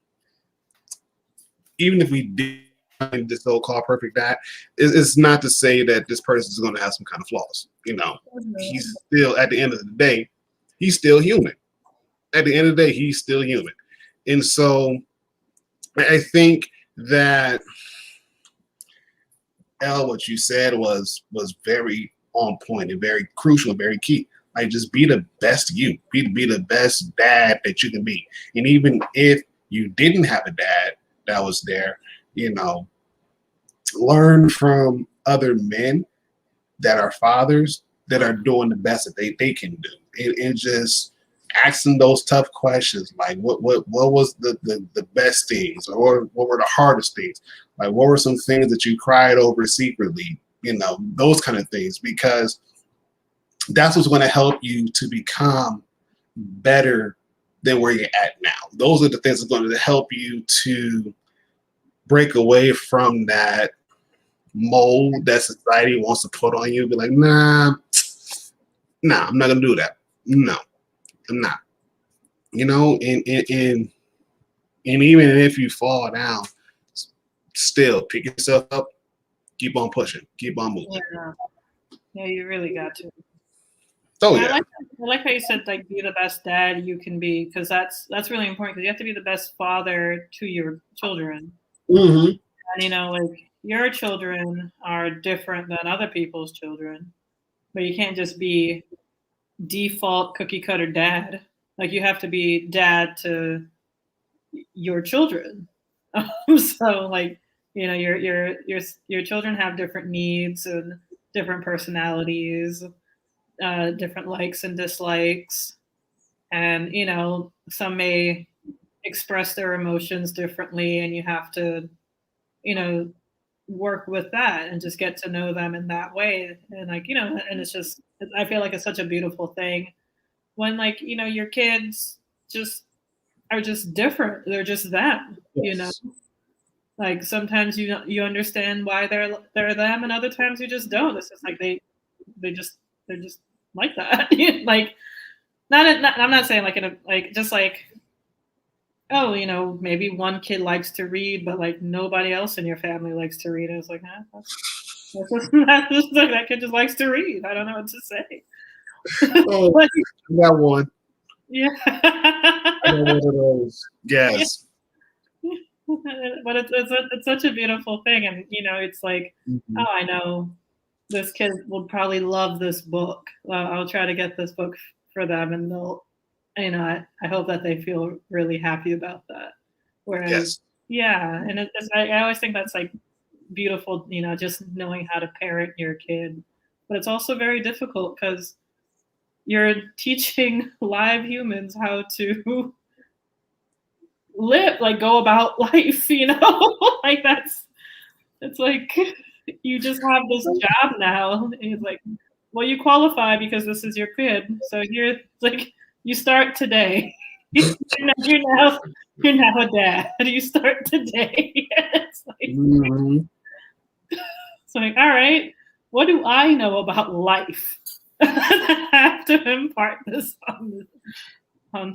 even if we did find the so-called perfect dad, it's not to say that this person is going to have some kind of flaws. He's still, at the end of the day, he's still human. At the end of the day, he's still human. And so I think that, Elle, what you said was very on point and very crucial and very key. Like, just be the best you. Be the best dad that you can be. And even if you didn't have a dad that was there, learn from other men that are fathers that are doing the best that they can do. And just asking those tough questions, like what was the best things, or what were the hardest things? Like, what were some things that you cried over secretly? Those kind of things, because that's what's going to help you to become better than where you're at now. Those are the things that are going to help you to break away from that mold that society wants to put on you. Be like, nah, I'm not going to do that. No, I'm not. And even if you fall down, still pick yourself up, keep on pushing, keep on moving. Yeah, you really got to. Oh, yeah. I like how you said, like, be the best dad you can be, because that's really important, because you have to be the best father to your children. Mm-hmm. And like, your children are different than other people's children, but you can't just be default cookie cutter dad. Like, you have to be dad to your children. So like, your children have different needs and different personalities, different likes and dislikes, and some may express their emotions differently, and you have to work with that and just get to know them in that way. And like, and it's just, I feel like it's such a beautiful thing when, like, your kids just are just different. They're just them. Yes. Like sometimes you understand why they're them, and other times you just don't. It's just like they're just like that. Like not I'm not saying like in a like just like, oh, maybe one kid likes to read, but like nobody else in your family likes to read. I was like, that kid just likes to read. I don't know what to say. Oh, Like, that one. yeah. I know one of those. Yes. But it's such a beautiful thing, and it's like, Mhm. oh, I know this kid will probably love this book. I'll try to get this book for them, and they'll, I hope that they feel really happy about that. Whereas, Yes. yeah, and I always think that's like beautiful, just knowing how to parent your kid. But it's also very difficult because you're teaching live humans how to live, like go about life, like it's like you just have this job now. And he's like, well, you qualify because this is your kid. So you're like, you start today. You're now a dad. You start today. Mhm. It's like, all right, what do I know about life? I have to impart this on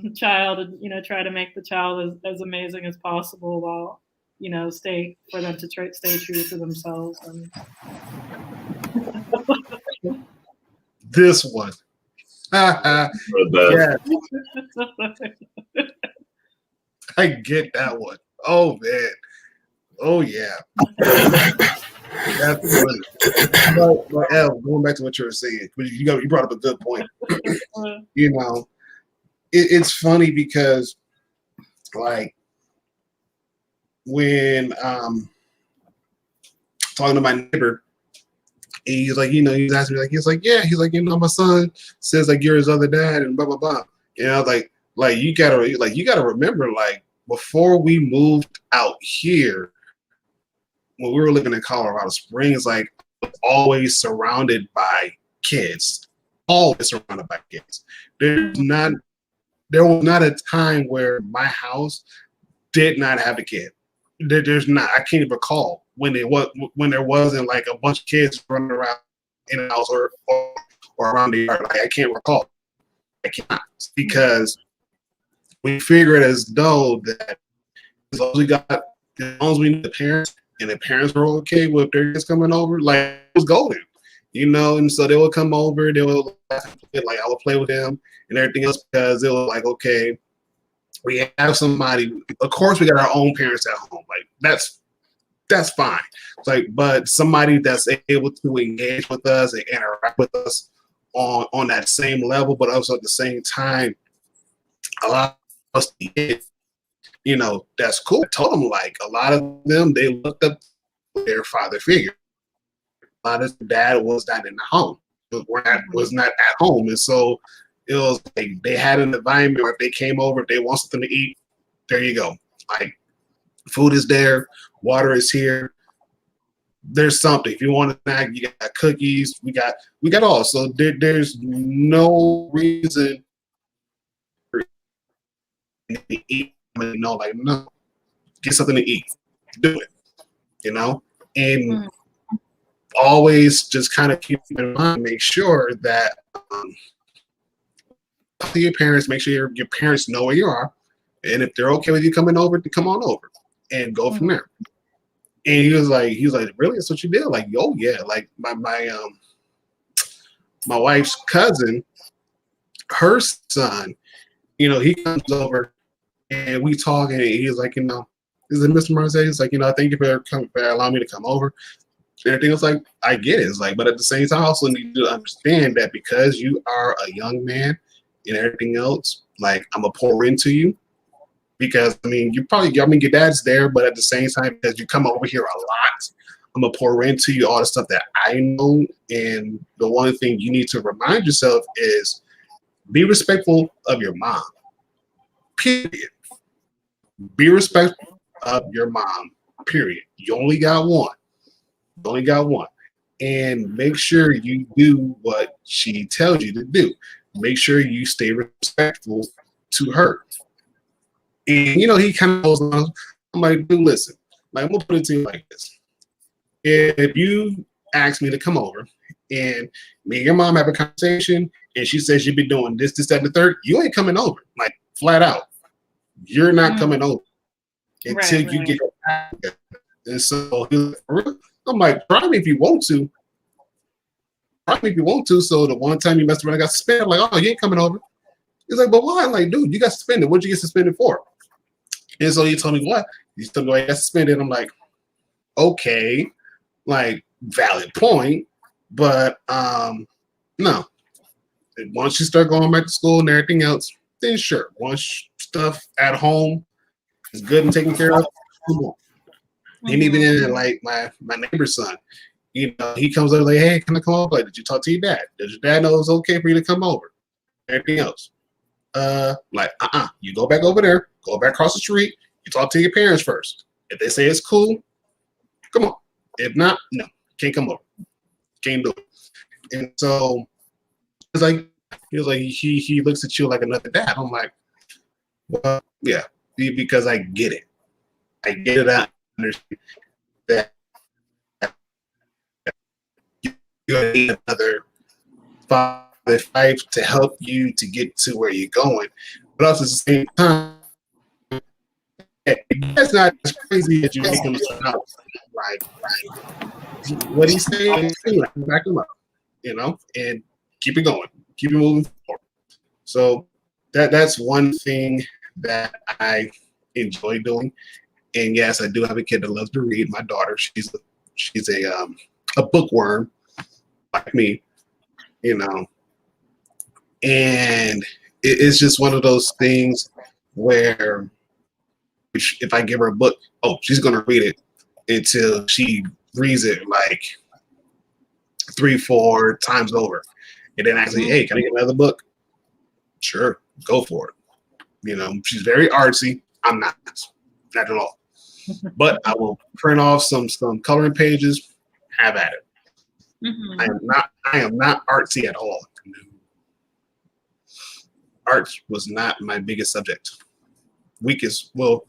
the child, and try to make the child as amazing as possible while stay for them to stay true to themselves. And This one. Yeah, I get that one. Oh man. Oh yeah. That's funny. But Elle, going back to what you were saying, you brought up a good point. It's funny because like when talking to my neighbor, he's like, he's asking me he's like, my son says like you're his other dad and blah blah blah. Like you gotta remember, like before we moved out here, when we were living in Colorado Springs, like always surrounded by kids. Always surrounded by kids. There was not a time where my house did not have a kid. There's not. I can't recall when there wasn't like a bunch of kids running around in the house or around the yard. Like, I can't recall. I cannot, because we figured as though that as long as we knew the parents and the parents were okay with their kids coming over, like it was golden, and so they would come over, they would like I would play with them and everything else, because it was like, okay, we have somebody, of course we got our own parents at home, like that's fine. It's like, but somebody that's able to engage with us and interact with us on that same level, but also at the same time allow us to get, that's cool. I told them, like, a lot of them, they looked up their father figure. A lot of dad was not in the home, was not at home. And so it was like they had an environment where if they came over, if they want something to eat, there you go. Like, food is there, water is here. There's something. If you want a snack, you got cookies. We got all. So there's no reason to eat. Like, no, get something to eat. Do it. And always just kind of keep in mind, make sure that to your parents, make sure your parents know where you are, and if they're okay with you coming over, to come on over and go from there. And he was like, really? That's what you did? Like, oh yeah. Like my wife's cousin, her son, he comes over and we talk, and he's like, is it Mr. Marseille? He's like, thank you for allowing me to come over. And everything was like, I get it. It's like, but at the same time, I also need to understand that because you are a young man and everything else, like, I'm gonna pour into you. Because your dad's there, but at the same time, because you come over here a lot, I'm gonna pour into you all the stuff that I know. And the one thing you need to remind yourself is be respectful of your mom. Period. Be respectful of your mom. Period. You only got one. And make sure you do what she tells you to do. Make sure you stay respectful to her. And he kind of goes on. I'm like, dude, listen, Like, I'm gonna put it to you like this: if you ask me to come over, and me and your mom have a conversation, and she says you'll be doing this, that, and the third, you ain't coming over. Like, flat out, you're not coming over until you get your act together. And so I'm like, try me if you want to. Try me if you want to. So the one time you messed around, I got suspended. I'm like, oh, you ain't coming over. He's like, but why? I'm like, dude, you got suspended. What'd you get suspended for? And so he told me what? He told me I got suspended. I'm like, okay, like, valid point, but no. Once you start going back to school and everything else, then sure. Once stuff at home is good and taken care of, come on. And even in like my neighbor's son, you know, he comes over like, hey, can I come over? Like, did you talk to your dad? Does your dad know it's okay for you to come over? Everything else. You go back over there, go back across the street, you talk to your parents first. If they say it's cool, come on. If not, no, can't come over. Can't do it. And so it's like he looks at you like another dad. I'm like, well, yeah, because I get it. I get it. I understand that you need another father five to help you to get to where you're going, but also at the same time, that's not as crazy as you make him sound out. Like what he's saying, back him up, you know, and keep it going, keep it moving forward. So that's one thing that I enjoy doing. And yes, I do have a kid that loves to read. My daughter, she's a bookworm like me, you know. And it's just one of those things where if I give her a book, she's gonna read it until she reads it like 3-4 times over, and then actually, hey, can I get another book? Sure, go for it. You know, she's very artsy. I'm not at all. But I will print off some coloring pages. Have at it. Mm-hmm. I am not artsy at all. Art was not my biggest subject. Weakest, well,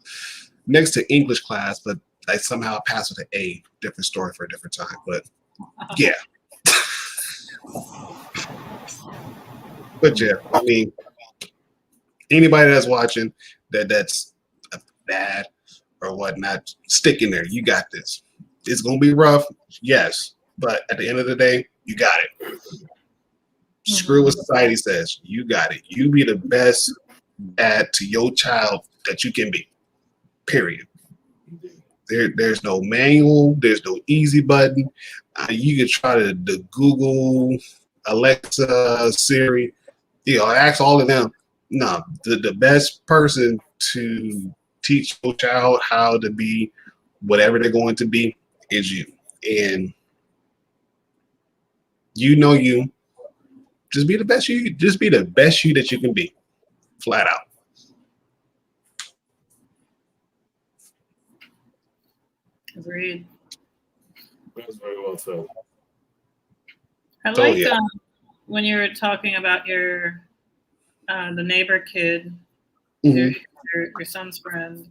next to English class, but I somehow passed with an A. Different story for a different time. But yeah. But yeah, I mean, anybody that's watching that's bad or whatnot, stick in there. You got this. It's gonna be rough, yes, but at the end of the day, you got it. Mm-hmm. Screw what society says. You got it. You be the best dad to your child that you can be. Period. There's no manual. There's no easy button. You can try to Google, Alexa, Siri. You know, ask all of them. No, the best person to teach your child how to be whatever they're going to be is you. And you know you. Just be the best you. Just be the best you that you can be. Flat out. Agreed. That was very well said. I liked when you were talking about your the neighbor kid, mm-hmm. your son's friend,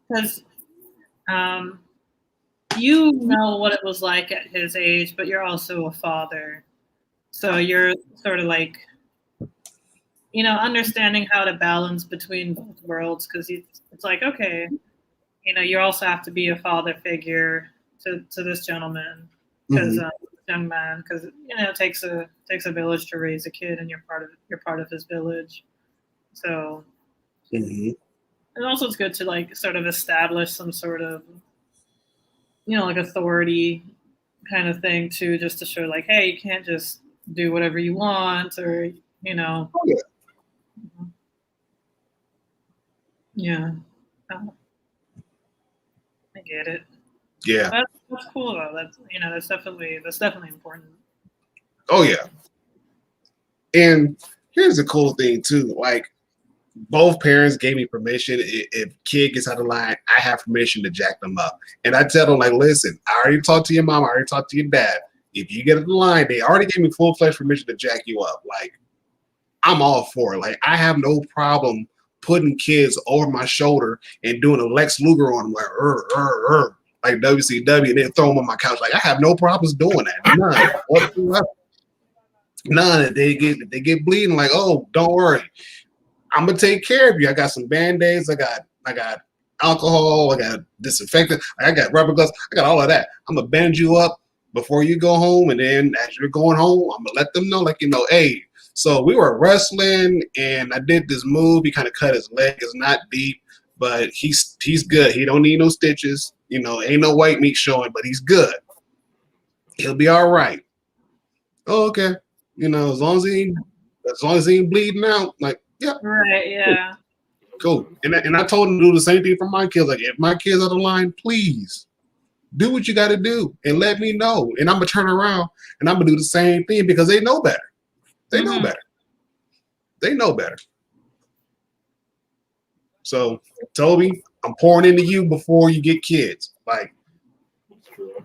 because you know what it was like at his age, but you're also a father, so you're sort of like, you know, understanding how to balance between both worlds, because it's like, okay, you know, you also have to be a father figure to this gentleman, because mm-hmm. Young man, because you know it takes a village to raise a kid, and you're part of his village. So, mm-hmm. and also it's good to like sort of establish some sort of, you know, like authority kind of thing too, just to show like, hey, you can't just do whatever you want, or you know. Oh, yeah. Mm-hmm. Yeah. I get it. Yeah. That's cool though. That's definitely important. Oh yeah. And here's the cool thing too. Like, both parents gave me permission. If kid gets out of line, I have permission to jack them up. And I tell them, like, listen, I already talked to your mom, I already talked to your dad. If you get out of line, they already gave me full-fledged permission to jack you up. Like, I'm all for it. Like, I have no problem putting kids over my shoulder and doing a Lex Luger on them like WCW, and then throw them on my couch. Like I have no problems doing that. None whatsoever. None. If they get bleeding, like, oh, don't worry, I'm gonna take care of you. I got some band-aids. I got alcohol. I got disinfectant. I got rubber gloves. I got all of that. I'm gonna band you up before you go home, and then as you're going home, I'm gonna let them know, like, hey. So we were wrestling, and I did this move. He kind of cut his leg. It's not deep, but he's good. He don't need no stitches. Ain't no white meat showing, but he's good. He'll be all right. Oh, okay. As long as he ain't bleeding out, like, yeah. Right, yeah. Cool. And I told him to do the same thing for my kids. Like, if my kids are the line, please do what you got to do and let me know. And I'm going to turn around and I'm going to do the same thing because they know better. They know better. They know better. So, Toby, I'm pouring into you before you get kids. Like,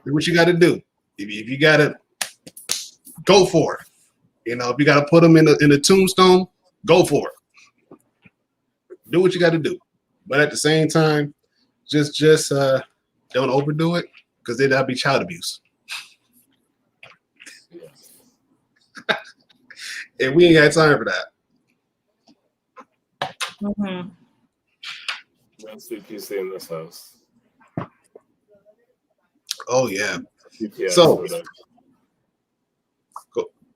do what you got to do. If you got to go for it. If you got to put them in a tombstone, go for it. Do what you got to do. But at the same time, just don't overdo it, because then that'll be child abuse. And we ain't got time for that. Mm-hmm. That's CPC in this house. Oh yeah. CPS, so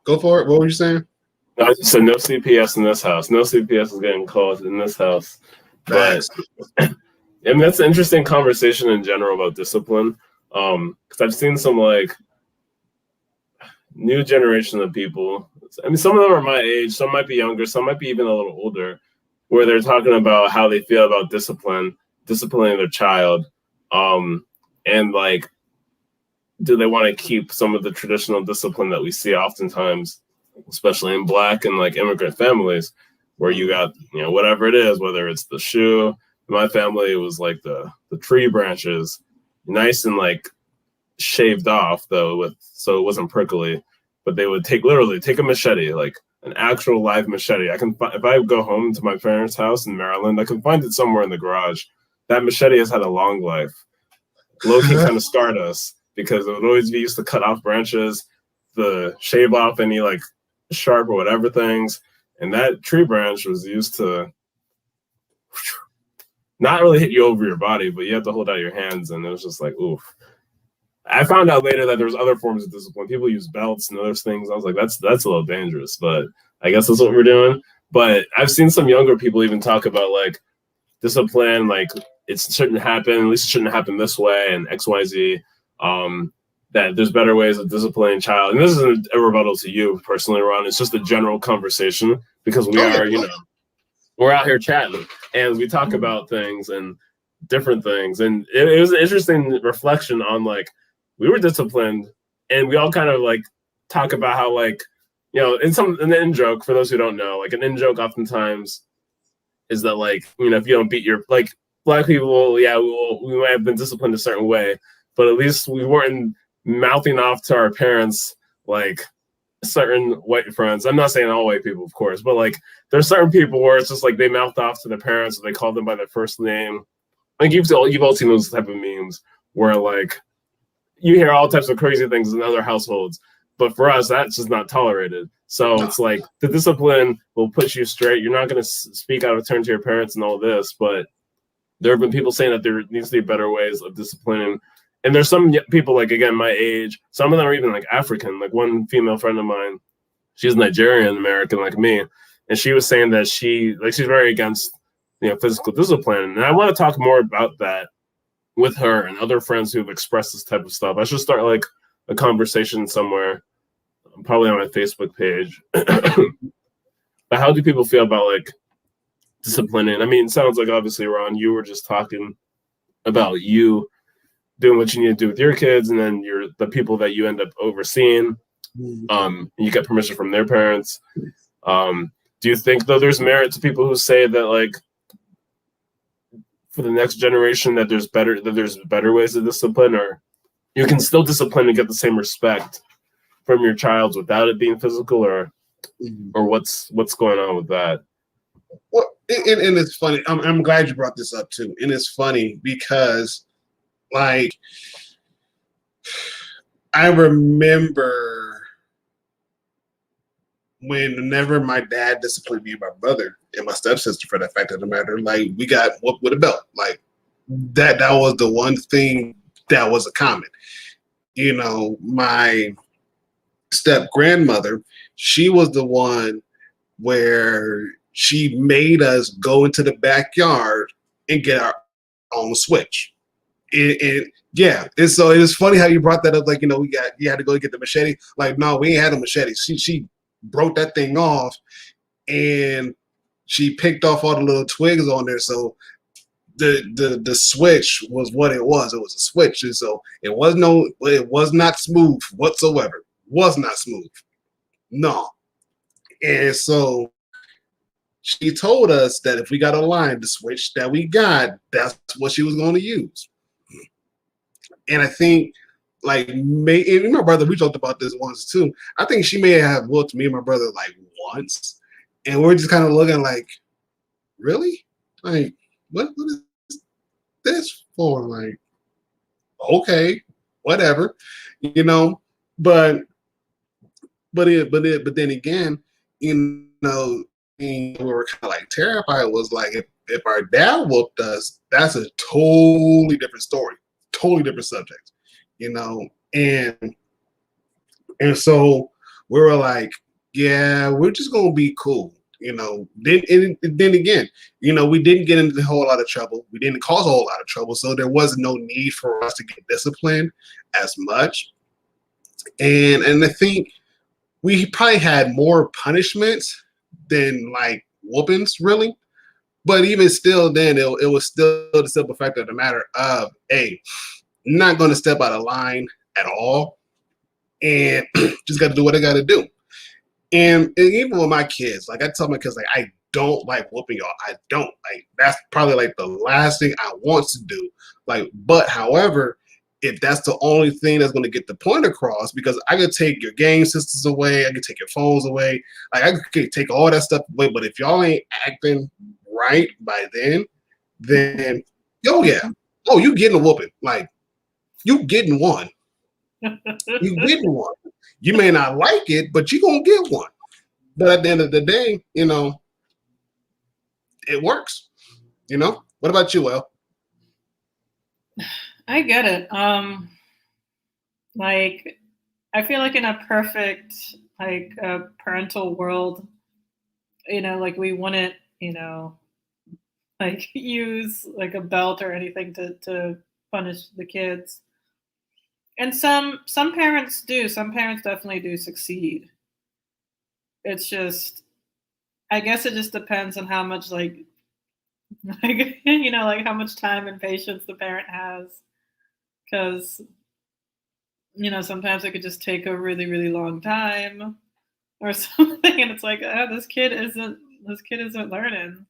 go for it. What were you saying? No, so no CPS in this house. No CPS is getting called in this house. But I mean, that's an interesting conversation in general about discipline. Because I've seen some like new generation of people. I mean, some of them are my age, some might be younger, some might be even a little older, where they're talking about how they feel about disciplining their child. And like, do they want to keep some of the traditional discipline that we see oftentimes, especially in Black and like immigrant families, where you got, whatever it is, whether it's the shoe. In my family, it was like the tree branches, nice and like shaved off though, so it wasn't prickly. But they would take a machete, like an actual live machete. If I go home to my parents' house in Maryland, I can find it somewhere in the garage. That machete has had a long life. Loki kind of scarred us because it would always be used to cut off branches, to shave off any like sharp or whatever things. And that tree branch was used to not really hit you over your body, but you have to hold out your hands. And it was just like, oof. I found out later that there was other forms of discipline. People use belts and other things. I was like, that's a little dangerous, but I guess that's what we're doing. But I've seen some younger people even talk about like discipline, like it shouldn't happen, at least it shouldn't happen this way, and XYZ. That there's better ways of disciplining a child. And this isn't a rebuttal to you personally, Ron. It's just a general conversation because we're out here chatting and we talk about things and different things. And it was an interesting reflection on like, we were disciplined and we all kind of like talk about how like, an in-joke, for those who don't know, like an in-joke oftentimes is that like, if you don't beat your, like Black people, we might have been disciplined a certain way, but at least we weren't mouthing off to our parents like certain white friends. I'm not saying all white people, of course, but like there's certain people where it's just like they mouth off to their parents or they call them by their first name. Like you've all seen those type of memes where like you hear all types of crazy things in other households, but for us, that's just not tolerated. So it's like the discipline will put you straight. You're not going to speak out of turn to your parents and all this, but there have been people saying that there needs to be better ways of disciplining. And there's some people, like, again, my age, some of them are even like African. Like one female friend of mine, she's Nigerian American like me. And she was saying that she's very against, physical discipline. And I want to talk more about that with her and other friends who've expressed this type of stuff. I should start like a conversation somewhere, probably on my Facebook page. But how do people feel about like disciplining? I mean, it sounds like obviously, Ron, you were just talking about you doing what you need to do with your kids, and then the people that you end up overseeing. You get permission from their parents. Do you think though there's merit to people who say that like for the next generation that there's better ways to discipline, or you can still discipline and get the same respect from your child without it being physical, or what's going on with that? Well, and it's funny. I'm glad you brought this up too. And it's funny because, like, I remember whenever my dad disciplined me and my brother and my stepsister, for that fact of the matter, like we got whooped with a belt. Like that was the one thing that was a common. You know, my step grandmother, she was the one where she made us go into the backyard and get our own switch. Yeah, and so it's funny how you brought that up. Like, you had to go get the machete. Like, no, we ain't had a machete. She broke that thing off, and she picked off all the little twigs on there. So the switch was what it was. It was a switch, and so it was not smooth whatsoever. Was not smooth. No, and so she told us that if we got a line, the switch that we got, that's what she was going to use. And I think, like, and my brother, we joked about this once too. I think she may have looked me and my brother like once, and we're just kind of looking like, really? Like, what is this for? Like, okay, whatever, you know. But then again, we were kind of like terrified. Was like, if our dad whooped us, that's a totally different story, totally different subject, and so we were like, yeah, we're just gonna be cool, Then again, we didn't get into a whole lot of trouble. We didn't cause a whole lot of trouble, so there was no need for us to get disciplined as much. And I think we probably had more punishments than like whoopings, really. But even still, then it was still the simple fact of the matter of, hey, not going to step out of line at all, and just got to do what I got to do. And even with my kids, like I tell my kids, like, I don't like whooping y'all. I don't like. That's probably like the last thing I want to do. Like, but however, if that's the only thing that's going to get the point across, because I could take your game systems away, I could take your phones away, like I could take all that stuff away. But if y'all ain't acting right by then oh yeah, oh, you getting a whooping, like you getting one, you getting one. You may not like it, but you gonna get one. But at the end of the day, it works. What about you, El? I get it. Like, I feel like in a perfect, like, parental world, like we wouldn't, like use like a belt or anything to punish the kids. And some parents do. Some parents definitely do succeed. It's just, I guess it just depends on how much like like how much time and patience the parent has, because sometimes it could just take a really really long time or something, and it's like, oh, this kid isn't learning.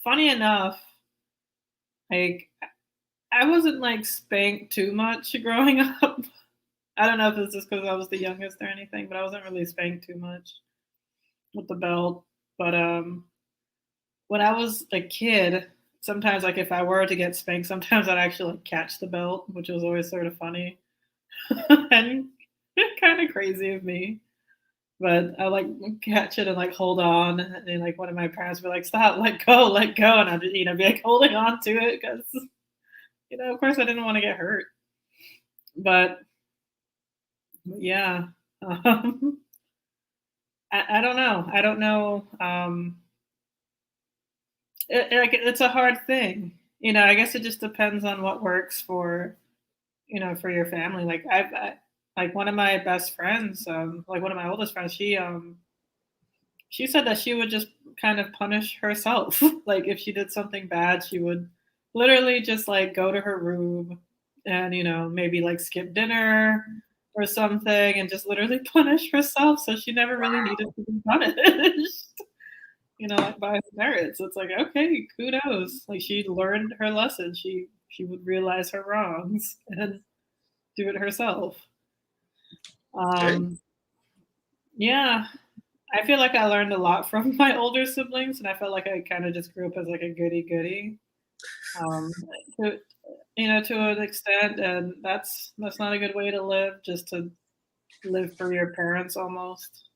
Funny enough, like I wasn't like spanked too much growing up. I don't know if it's just because I was the youngest or anything, but I wasn't really spanked too much with the belt. But when I was a kid, sometimes like if I were to get spanked, sometimes I'd actually like catch the belt, which was always sort of funny and kind of crazy of me. But I like catch it and like hold on, and like one of my parents would be like, "Stop, let go," and I'd be like holding on to it because of course I didn't want to get hurt. But yeah, I don't know. I don't know. It's a hard thing. I guess it just depends on what works for for your family. Like like one of my best friends, like one of my oldest friends, she said that she would just kind of punish herself. Like if she did something bad, she would literally just like go to her room and maybe like skip dinner or something and just literally punish herself. So she never really needed to be punished. Like by her merits. It's like, okay, kudos. Like she learned her lesson. She would realize her wrongs and do it herself. Okay. Yeah. I feel like I learned a lot from my older siblings, and I felt like I kind of just grew up as like a goody goody, um, to, to an extent, and that's not a good way to live. Just to live for your parents almost,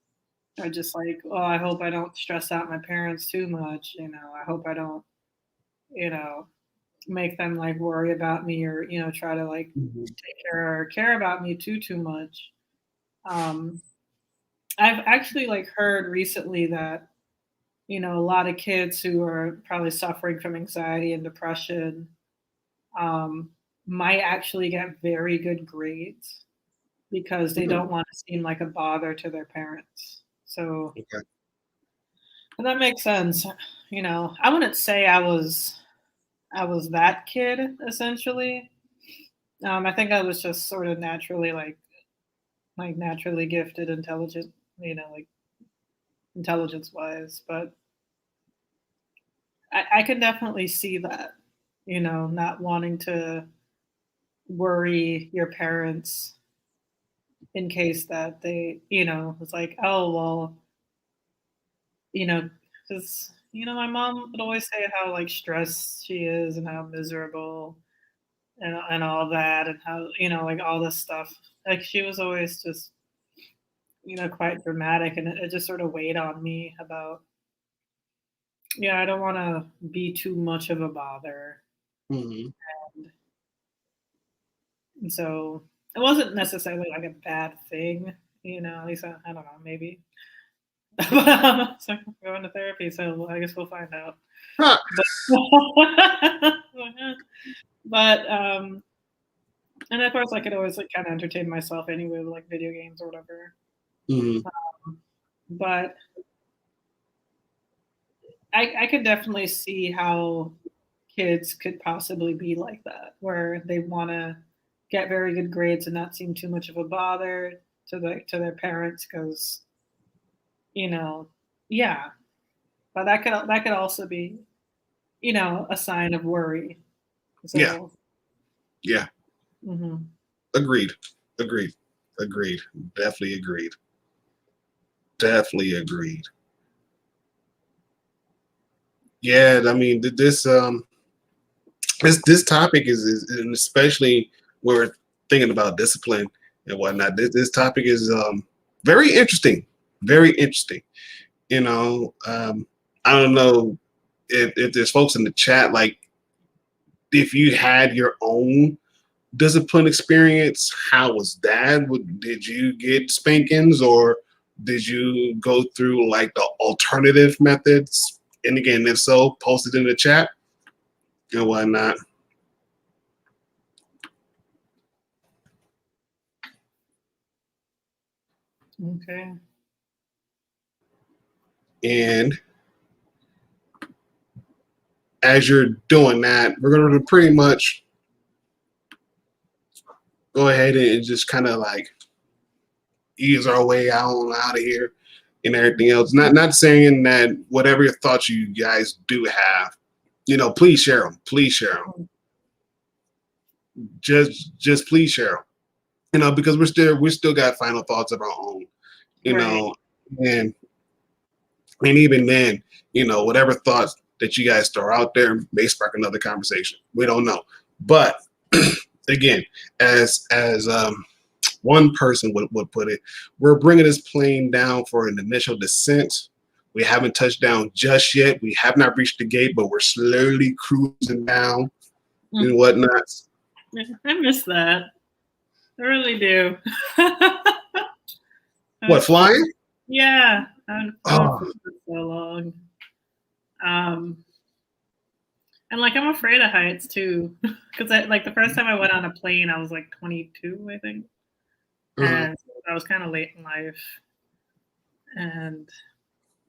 or just like, oh, I hope I don't stress out my parents too much. I hope I don't, you know, make them like worry about me or try to like Mhm. take care or care about me too much. Um, I've actually like heard recently that a lot of kids who are probably suffering from anxiety and depression um, might actually get very good grades because they Mhm. don't want to seem like a bother to their parents. So Okay. and that makes sense. I wouldn't say I was that kid essentially. I think I was just sort of naturally like naturally gifted, intelligent, like intelligence wise. But I can definitely see that, not wanting to worry your parents in case that they, it's like, oh, well, because, my mom would always say how like stressed she is and how miserable and all that and how, like all this stuff. Like she was always just, quite dramatic and it just sort of weighed on me about, yeah, I don't want to be too much of a bother. Mhm. And so it wasn't necessarily like a bad thing, at least I don't know, maybe. So I'm going to therapy, so I guess we'll find out. Huh. But and of course I could always like kind of entertain myself anyway with like video games or whatever. Mhm. But I could definitely see how kids could possibly be like that, where they want to get very good grades and not seem too much of a bother to their parents because you know yeah, but that could also be a sign of worry. Yeah. So Yeah. mhm. Agreed. Agreed. Agreed. Definitely agreed. Definitely agreed. Yeah. I mean, this topic is and especially when we're thinking about discipline and whatnot. This topic is very interesting. Very interesting. I don't know if there's folks in the chat like if you had your own discipline experience, how was that? Did you get spankings or did you go through like the alternative methods? And again, if so, post it in the chat and whatnot. Okay. And as you're doing that, we're going to pretty much go ahead and just kind of like ease our way out of here and everything else. Not saying that whatever your thoughts you guys do have, please share them. Please share them. Just please share them. Because we still got final thoughts of our own. You Right. know, and even then, whatever thoughts that you guys throw out there may spark another conversation. We don't know, but again, as one person would put it, we're bringing this plane down for an initial descent. We haven't touched down just yet. We have not reached the gate, but we're slowly cruising down and whatnot. I miss that. I really do. What, flying? Yeah, I've flown Oh, for so long. Um, and like I'm afraid of heights too, because like the first time I went on a plane, I was like 22, I think, uh-huh. and I was kind of late in life, and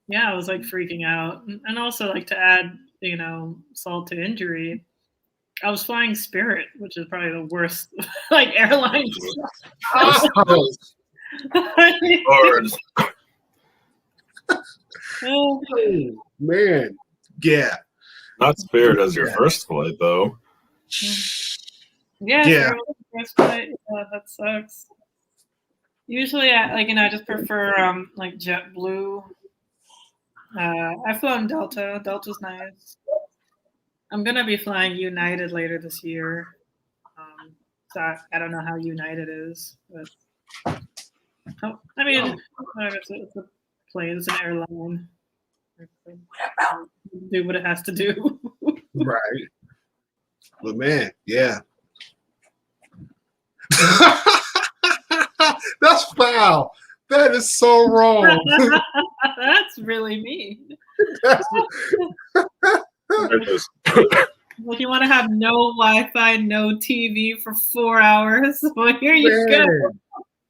yeah, I was like freaking out, and also like to add, salt to injury, I was flying Spirit, which is probably the worst like airline. Oh, Lord. oh, man. Yeah. Not Spirit as your first flight, though. Yeah, Yeah. Spirit was the first flight. That sucks. Usually, I just prefer like JetBlue. I've flown Delta. Delta's nice. I'm gonna be flying United later this year. So I don't know how United is, but I mean, it's a plane, it's an airline. Do what it has to do. Right. But man, yeah. That's foul. That is so wrong. That's really mean. Like you want to have no Wi-Fi, no TV for 4 hours. Well, here you go.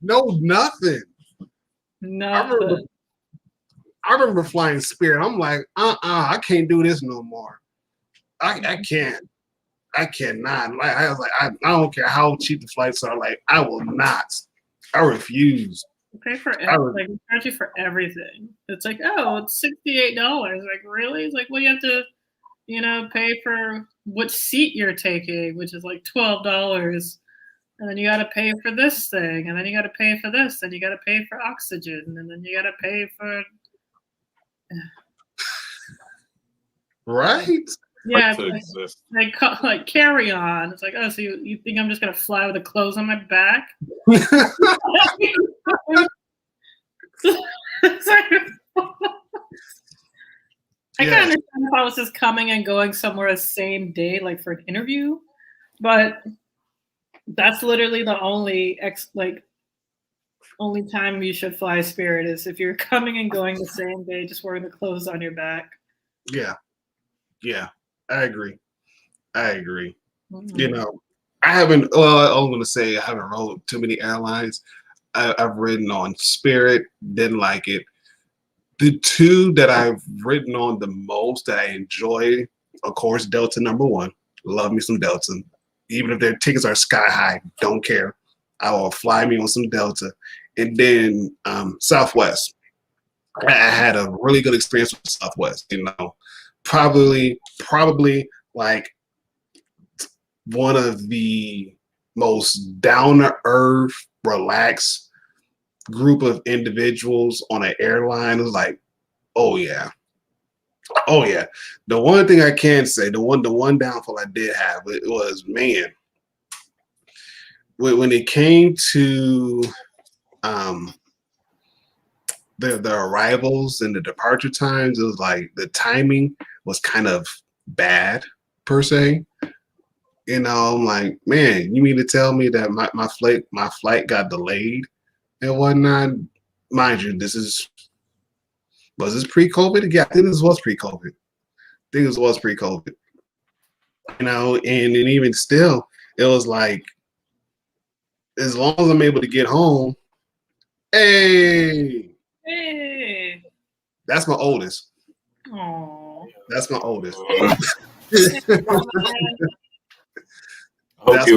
No, nothing. Nothing. I remember flying Spirit. I'm like, I can't do this no more. I can't. I cannot. Like I was like, I don't care how cheap the flights are. Like I will not. I refuse. You pay for like charge you for everything. It's like, oh, it's $68. Like really? It's like, well, you have to, pay for what seat you're taking, which is like $12. And then you got to pay for this thing, and then you got to pay for this, and you got to pay for oxygen, and then you got to pay for. Right? Yeah, like carry on. It's like, oh, so you think I'm just gonna fly with the clothes on my back? I can understand if I was just coming and going somewhere the same day, like for an interview, but that's literally the only time you should fly Spirit is if you're coming and going the same day, just wearing the clothes on your back. Yeah. I agree. Mm-hmm. I haven't. I'm going to say I haven't rode too many airlines. I've ridden on Spirit, didn't like it. The two that I've ridden on the most that I enjoy, of course, Delta #1. Love me some Delta. Even if their tickets are sky high, don't care. I will fly me on some Delta. And then Southwest. I had a really good experience with Southwest. Probably like one of the most down-to-earth, relaxed group of individuals on an airline. It was like, oh yeah. The one thing I can say, the one downfall I did have, it was, man, when it came to the arrivals and the departure times, it was like the timing was kind of bad per se. I'm like, man, you mean to tell me that my flight got delayed and whatnot? Mind you, was this pre-COVID? Yeah, I think this was pre-COVID. And even still, it was like, as long as I'm able to get home, hey. That's my oldest. Aww. That's my oldest. Hope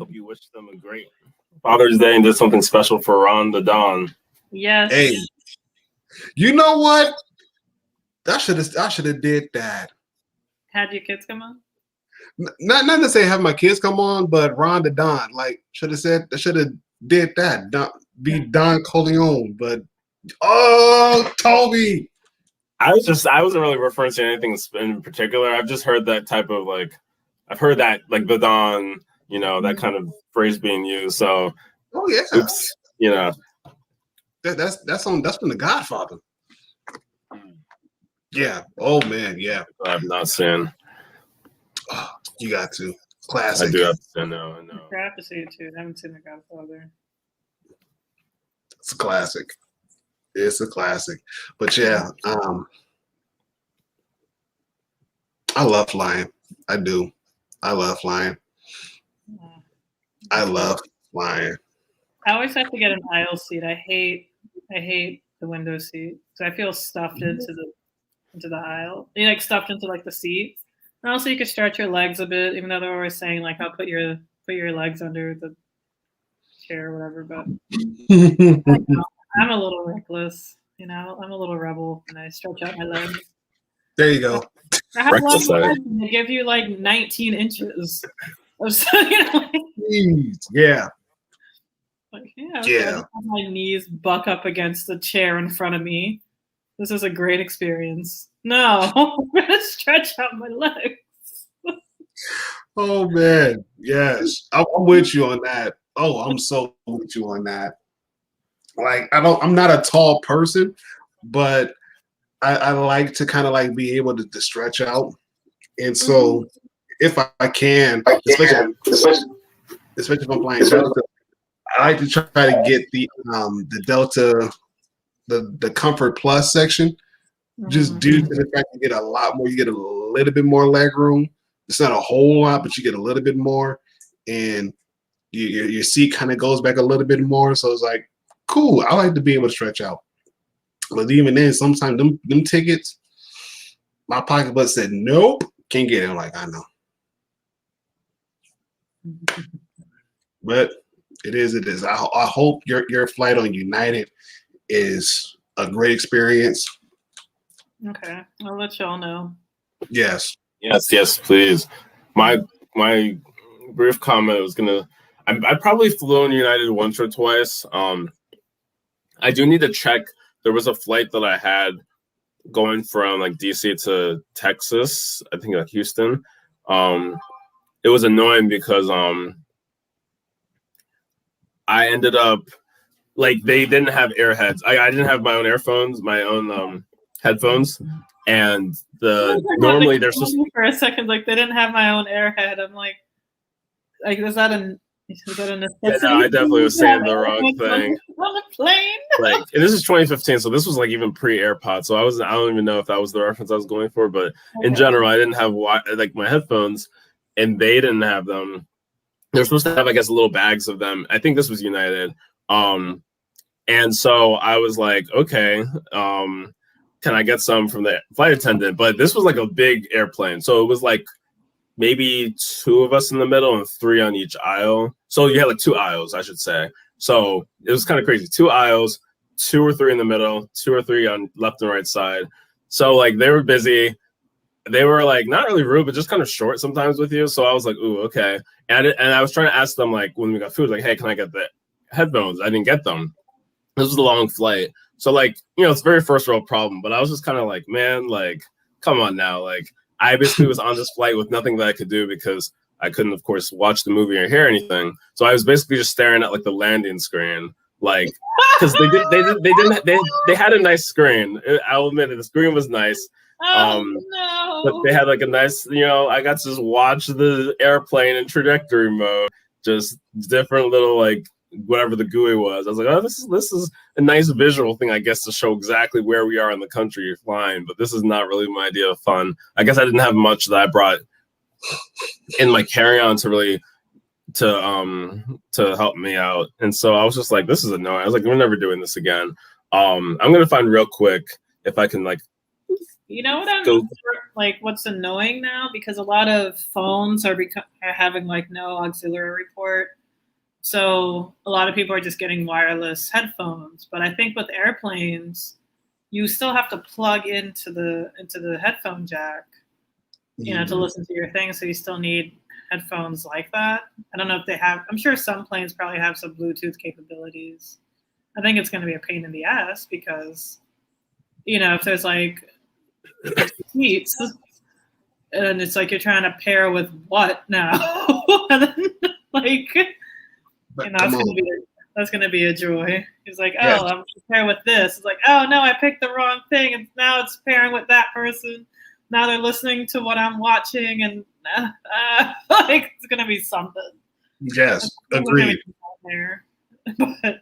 you wish them a great Father's Day and did something special for Ron the Don. Yes. Hey, you know what? I should have did that. Had your kids come on? Not to say have my kids come on, but Ron the Don, like should have did that. Don Corleone, but Toby. I wasn't really referring to anything in particular. I've just heard that type of I've heard that the Don, that kind of phrase being used. So oops, that's from The Godfather. Yeah. Oh man, yeah. I've not seen. Oh, you got to. Classic. I do have to say no. I have to see it too. I haven't seen The Godfather. It's a classic. It's a classic. But yeah, I love flying. I do. I love flying. I love flying. I always have to get an aisle seat. I hate the window seat. So I feel stuffed into the aisle. You stuffed into the seat. And also you can stretch your legs a bit, even though they're always saying I'll put your legs under the chair or whatever. But I'm a little reckless, I'm a little rebel, and I stretch out my legs. There you go. I have long legs, and they give you 19 inches. Yeah. Okay, I Yeah. just have my knees buck up against the chair in front of me. This is a great experience. No, I'm gonna stretch out my legs. Oh man, yes, I'm with you on that. Oh, I'm so with you on that. Like, I'm not a tall person, but I like to kind of like be able to stretch out, and so if I can, especially if I'm playing Delta, I like to try to get the Delta the Comfort Plus section, just due to the fact you get a lot more, you get a little bit more leg room. It's not a whole lot, but you get a little bit more, and your seat kind of goes back a little bit more. So it's like, cool. I like to be able to stretch out, but even then, sometimes them tickets, my pocketbook said nope, can't get it. I'm like, I know, but it is. It is. I hope your flight on United is a great experience. Okay, I'll let y'all know. Yes. Yes, please. My brief comment was I probably flew on United once or twice. I do need to check. There was a flight that I had going from like DC to Texas, I think like Houston. It was annoying because I ended up like they didn't have airheads. I didn't have my own earphones, my own headphones, and normally they're supposed for a second like they didn't have my own airhead. I'm like is that a necessity? Yeah, no, I definitely was saying the wrong thing. On the plane. Like, and this is 2015, so this was like even pre-AirPods. So I don't even know if that was the reference I was going for, but in general, I didn't have like my headphones, and they didn't have them. They're supposed to have, I guess, little bags of them. I think this was United. And so I was like, okay, can I get some from the flight attendant? But this was like a big airplane, so it was like maybe 2 of us in the middle and 3 on each aisle. So you had like 2 aisles, I should say. So it was kind of crazy. 2 aisles, 2 or 3 in the middle, 2 or 3 on left and right side. So like they were busy. They were like not really rude, but just kind of short sometimes with you. So I was like, ooh, okay. And I was trying to ask them like when we got food, like, hey, can I get the headphones? I didn't get them. This was a long flight. So like, it's a very first world problem. But I was just kind of like, man, like, come on now. Like, I basically was on this flight with nothing that I could do because I couldn't, of course, watch the movie or hear anything. So I was basically just staring at like the landing screen, like because they had a nice screen. I'll admit it, the screen was nice. No. But they had like a nice, I got to just watch the airplane in trajectory mode, just different little like whatever the GUI was. I was like, oh, this is a nice visual thing, I guess, to show exactly where we are in the country you're flying. But this is not really my idea of fun. I guess I didn't have much that I brought in my carry-on to help me out. And so I was just like, this is annoying. I was like, we're never doing this again. I'm gonna find real quick if I can like. You know what what's annoying now, because a lot of phones are having like no auxiliary port. So a lot of people are just getting wireless headphones. But I think with airplanes, you still have to plug into the headphone jack, to listen to your thing. So you still need headphones like that. I don't know if they have. I'm sure some planes probably have some Bluetooth capabilities. I think it's going to be a pain in the ass because, if there's like seats, and it's like you're trying to pair with what now? And then, like, that's gonna be a joy. He's like, oh, I'm gonna pair with this. It's like, oh no, I picked the wrong thing, and now it's pairing with that person. Now they're listening to what I'm watching, and like it's gonna be something. Yes, agreed. But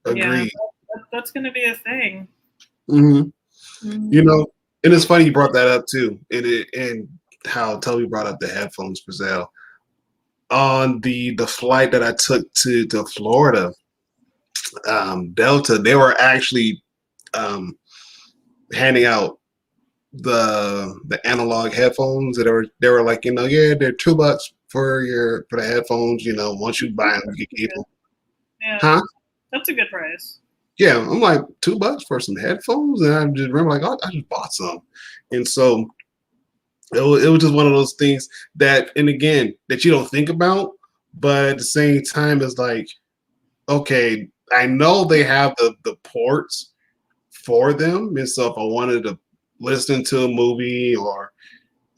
agreed. Yeah, that's gonna be a thing. Mm-hmm. Mm-hmm. And it's funny you brought that up too, and how Toby brought up the headphones for sale. On the flight that I took to Florida, Delta, they were actually handing out the analog headphones that they were like, they're $2 for the headphones. Once you buy them, you get them. Yeah, huh? That's a good price. Yeah, I'm like $2 for some headphones, and I just remember like, oh, I just bought some, and so it was just one of those things that, and again, that you don't think about, but at the same time, it's like okay, I know they have the ports for them, and so if I wanted to listen to a movie, or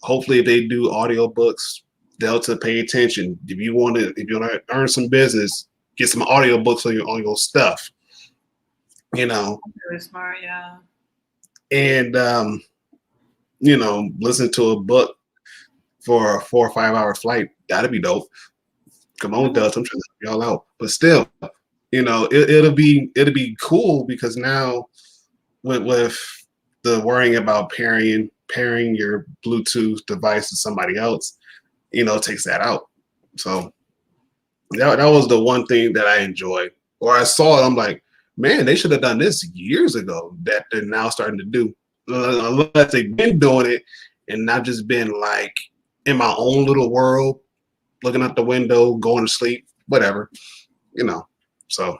hopefully if they do audiobooks, Delta, pay attention. If you want to earn some business, get some audiobooks on your stuff. Really smart, yeah. And listen to a book for a 4 or 5 hour flight. That'd be dope. Come on, Delta, I'm trying to help y'all out. But still, it'll be cool, because now with the worrying about pairing your Bluetooth device to somebody else, takes that out. So that was the one thing that I enjoyed. Or I saw it, I'm like, man, they should have done this years ago, that they're now starting to do. Unless they've been doing it and not just been like in my own little world, looking out the window, going to sleep, whatever, So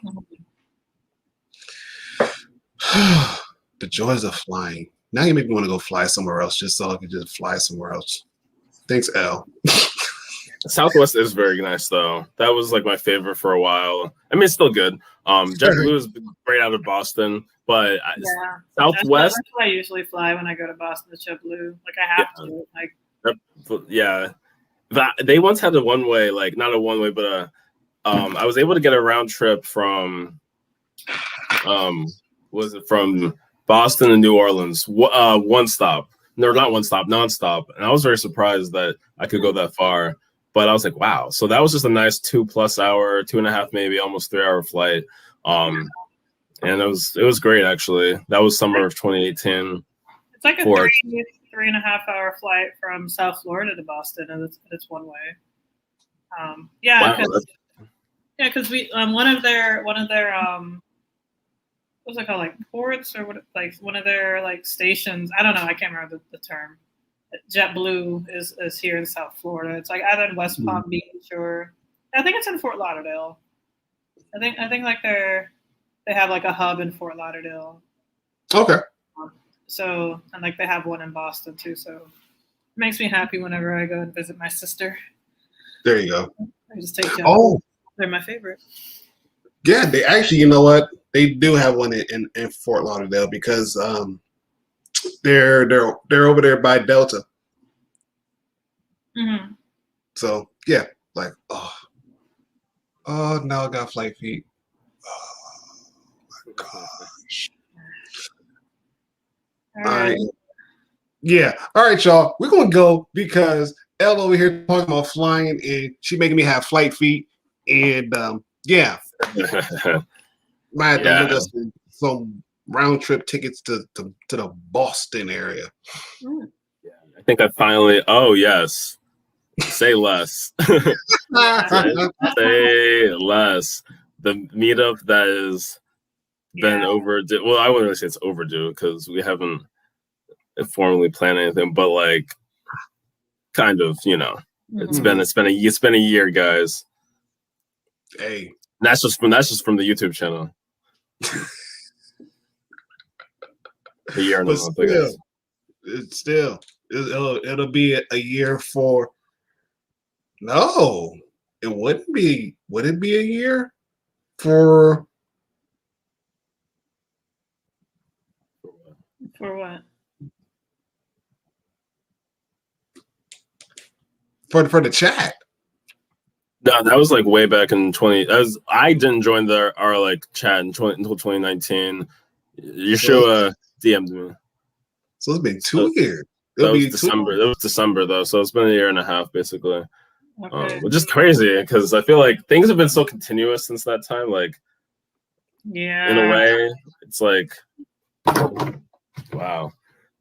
the joys of flying. Now you make me want to go fly somewhere else, just so I can just fly somewhere else. Thanks, L. Southwest is very nice, though. That was like my favorite for a while. I mean, it's still good. JetBlue is great out of Boston, but Southwest. That's what I usually fly when I go to Boston. To JetBlue, like I have to. Like, yeah, they once had a one-way, like not a one-way, but I was able to get a round trip from, was it from Boston to New Orleans? One stop. No, not one stop, nonstop. And I was very surprised that I could go that far. But I was like, wow. So that was just a nice 2+ hour, 2.5, maybe almost 3 hour flight. And it was great, actually. That was summer of 2018. It's like a 3.5 hour flight from South Florida to Boston, and it's one way. Because we one of their what's it called, like ports, or what, like one of their like stations. I don't know. I can't remember the term. JetBlue is here in South Florida. It's like either in West Palm Beach, or I think it's in Fort Lauderdale. I think like they have like a hub in Fort Lauderdale. Okay. So, and like they have one in Boston too. So it makes me happy whenever I go and visit my sister. There you go. I just take JetBlue. Oh, they're my favorite. Yeah, they actually, you know what? They do have one in Fort Lauderdale, because they're over there by Delta. Mm-hmm. So yeah, like now I got flight feet. Oh my gosh. All right. Yeah. All right, y'all. We're gonna go, because Elle over here talking about flying, and she making me have flight feet. And yeah. Might have to look us some round trip tickets to the Boston area. Yeah, I think I finally. Oh yes, say less. say less. The meetup that has been overdue. Well, I wouldn't really say it's overdue, because we haven't formally planned anything, but like, kind of, it's been a year, guys. Hey, and that's just from the YouTube channel. A year and a month, I guess. It'll be a year for. No, it wouldn't be. Would it be a year for? For what? For the chat. No, that was like way back in 20. I didn't join our like chat until 2019. Yeshua DM'd me. So it's been 2 years. That was December. That was December though, so it's been a year and a half basically. Okay. Which is crazy, because I feel like things have been so continuous since that time. Like, in a way, it's like, wow.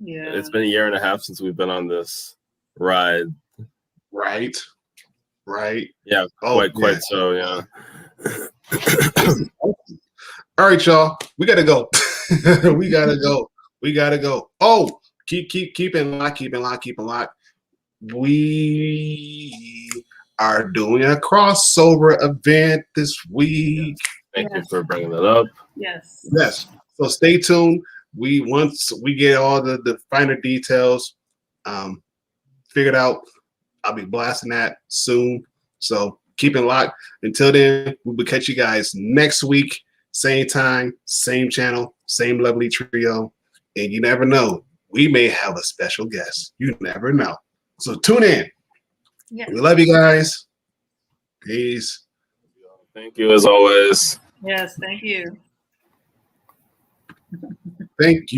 Yeah. It's been a year and a half since we've been on this ride. Right. Yeah. Quite so. Yeah. All right, y'all. We gotta go. We gotta go. Oh, keep in lock. We are doing a crossover event this week. Thank you for bringing that up. Yes. So stay tuned. Once we get all the finer details figured out, I'll be blasting that soon. So Keep it locked. Until then, we will catch you guys next week. Same time, same channel, same lovely trio. And you never know, we may have a special guest. You never know. So tune in. Yeah. We love you guys. Peace. Thank you as always. Yes, thank you. Thank you.